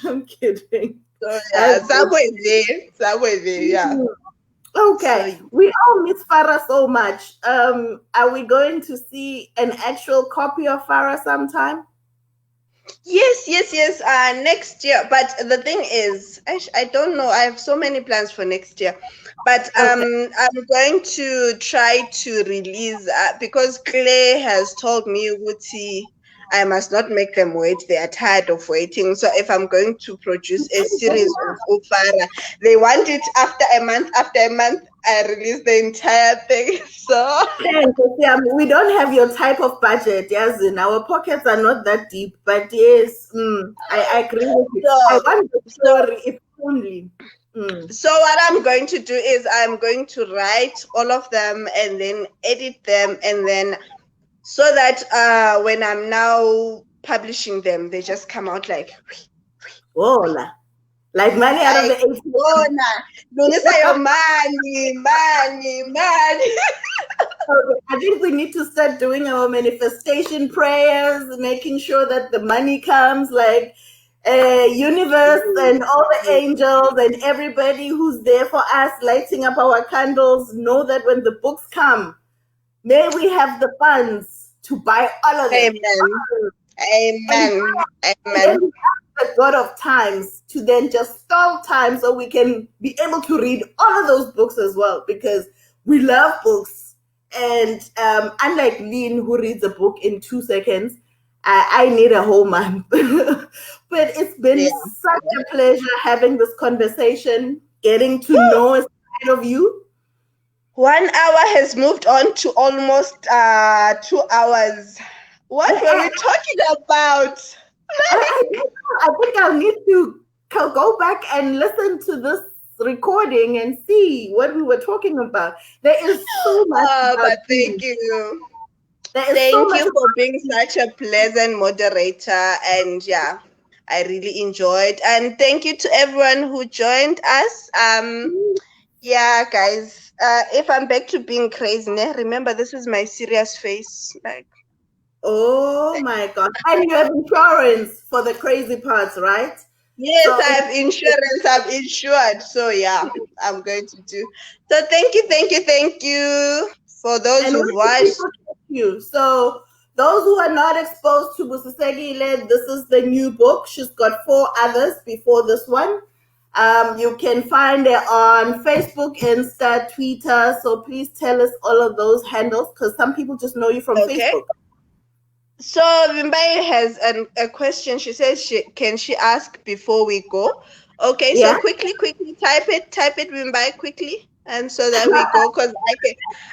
S2: I'm kidding.
S1: So yeah, somewhere there, yeah.
S2: Okay, so, we all miss Farah so much. Are we going to see an actual copy of Farah sometime?
S1: Yes. Next year. But the thing is, I don't know. I have so many plans for next year. But I'm going to try to release because Claire has told me, Wuti, I must not make them wait. They are tired of waiting. So if I'm going to produce a series of Ufara, they want it after a month. After a month, I release the entire thing. So
S2: Thanks. We don't have your type of budget, yes. In our pockets are not that deep, but yes, I agree with you. I
S1: so
S2: want the
S1: so
S2: story, if only.
S1: so what I'm going to do is I'm going to write all of them and then edit them, and then so that when I'm now publishing them, they just come out like
S2: Voila. Like money out of the
S1: like
S2: ATM.
S1: Bona, lungisa your money.
S2: Okay, I think we need to start doing our manifestation prayers, making sure that the money comes, like universe and all the angels and everybody who's there for us, lighting up our candles, know that when the books come, may we have the funds to buy all of them.
S1: Amen.
S2: And
S1: Amen.
S2: then
S1: Amen.
S2: we ask the God of times to then just stall time so we can be able to read all of those books as well, because we love books. And unlike Lean, who reads a book in 2 seconds, I need a whole month. But it's been
S1: Yeah.
S2: such a pleasure having this conversation, getting to know a side of you.
S1: 1 hour has moved on to almost 2 hours. What were we talking about?
S2: I think I'll need to go back and listen to this recording and see what we were talking about. There is so much about
S1: But thank
S2: you.
S1: you.
S2: There is so
S1: Thank
S2: much
S1: you for
S2: about
S1: being such a pleasant moderator. And yeah, I really enjoyed. And thank you to everyone who joined us. Yeah, guys. If I'm back to being crazy, remember this is my serious face. Like,
S2: oh my god. And you have insurance for the crazy parts, right?
S1: yes,
S2: So
S1: I have insurance. I'm insured. So yeah, I'm going to do. So thank you for those
S2: and
S1: who
S2: where do
S1: watched.
S2: people catch you? So those who are not exposed to Busisekile, this is the new book. She's got 4 others before this one. You can find it on Facebook, Insta, Twitter. So please tell us all of those handles, because some people just know you from
S1: Okay.
S2: Facebook.
S1: So Vimbai has a question. She says can she ask before we go? Okay, so
S2: Yeah.
S1: quickly, type it, Vimbai, quickly, and so that we go, because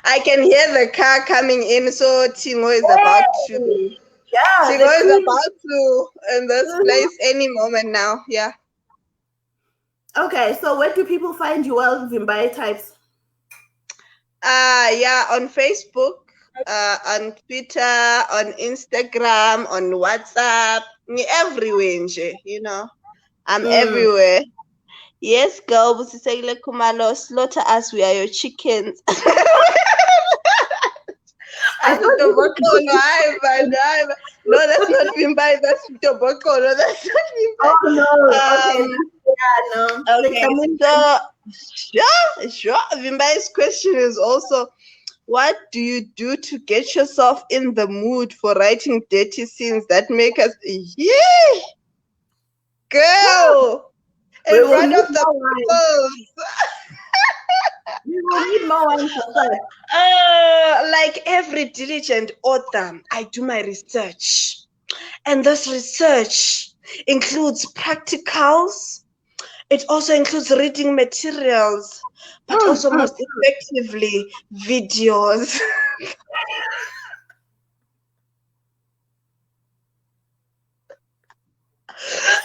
S1: I can hear the car coming in. So Tingo is about
S2: Hey!
S1: to
S2: Yeah, the
S1: Tingo is
S2: queen.
S1: about to in this
S2: Mhm.
S1: place any moment now. Yeah.
S2: Okay, so where do people find you? Well, Vimbai types.
S1: Yeah, on Facebook, on Twitter, on Instagram, on WhatsApp, everywhere, nje, I'm everywhere. Yes, girl, Busisekile Khumalo, slaughter us, we are your chickens.
S2: I
S1: I
S2: thought
S1: said
S2: you
S1: Tobokolo, no, that's not Vimbai, that's Tobokolo, that's not Vimbai.
S2: oh no. Okay. Yeah, no. The
S1: Okay,
S2: community.
S1: so sure. Vimbai's question is also, what do you do to get yourself in the mood for writing dirty scenes that make us, yeah, girl,
S2: We
S1: in
S2: will
S1: front
S2: need
S1: of the
S2: more wine.
S1: people?
S2: We will need more wine for that.
S1: Like every diligent author, I do my research. And this research includes practicals. It also includes reading materials, but also most effectively, videos.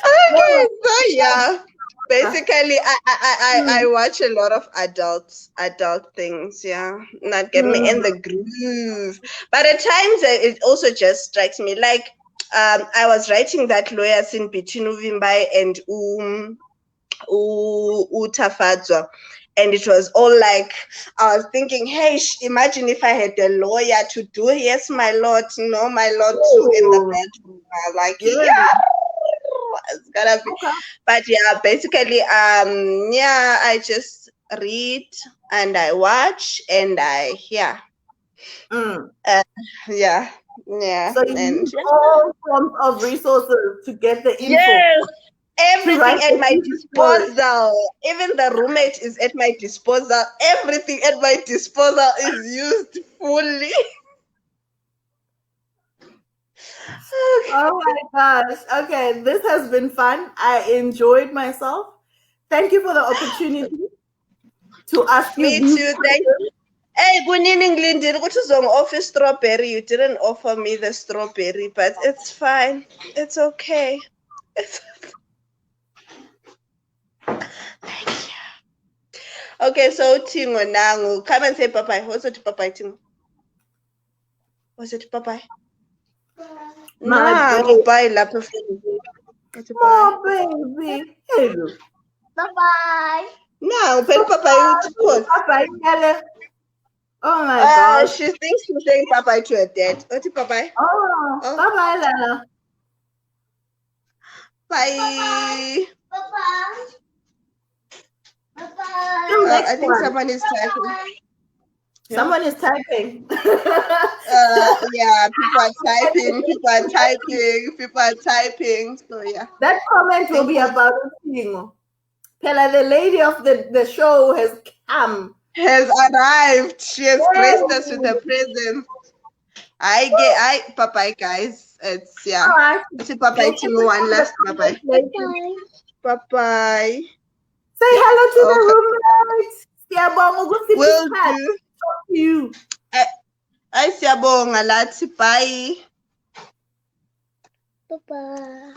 S1: Okay, so yeah. Basically, I watch a lot of adult things, yeah. Not get me in the groove. But at times it also just strikes me like I was writing that lawyer scene between Uvimbai and Utafadzwa. And it was all like, I was thinking, hey, imagine if I had a lawyer to do, yes, my lord, no, my lord, too, in the bedroom. I was like,
S2: Yeah.
S1: it's gonna be.
S2: Okay.
S1: But yeah, basically, yeah, I just read and I watch and yeah, yeah,
S2: So you
S1: and
S2: use all forms of resources to get the info,
S1: yes,
S2: to
S1: everything
S2: write
S1: at
S2: the
S1: my
S2: juicy story.
S1: disposal. Even the roommate is at my disposal. Everything at my disposal is used fully.
S2: Oh my gosh. Okay, this has been fun. I enjoyed myself. Thank you for the opportunity to ask you
S1: Me
S2: these
S1: too. Thank.
S2: questions.
S1: Hey, Kunini Glendin, what is on office strawberry? You didn't offer me the strawberry, but it's fine. It's okay. It's thank you. Okay, so Tingo Nangu, come and say bye-bye. What's it bye-bye, Tingo? What's it bye-bye?
S2: My
S1: Nangu,
S2: baby.
S1: bye, Lappa. What's it bye?
S2: Oh, baby. Hello.
S3: Bye-bye.
S1: No, but bye-bye, it's cool.
S2: Bye-bye, Ella. Oh my gosh.
S1: She thinks she's saying bye-bye to her dad. What's it bye-bye?
S2: Oh,
S1: Oh,
S2: bye-bye, Lala.
S1: bye.
S3: Bye-bye. Bye-bye.
S2: Till next
S1: I think
S2: one.
S1: someone is typing. Yeah.
S2: Someone is typing.
S1: Yeah, people are typing, people are typing. So yeah.
S2: That comment will be about Tingo. Pella, the lady of the show has come.
S1: Has arrived. She has graced us with her presence. Bye-bye, guys. It's yeah.
S2: All right.
S1: It's a bye-bye to one last bye-bye.
S3: Bye-bye.
S1: Bye-bye.
S2: Say hello to
S1: Okay.
S2: the roommates. Siyabonga ukuthi
S1: Will
S2: isikhathi
S1: do.
S2: talk to you.
S1: Ay, siyabonga lathi. Bye.
S3: Bye-bye.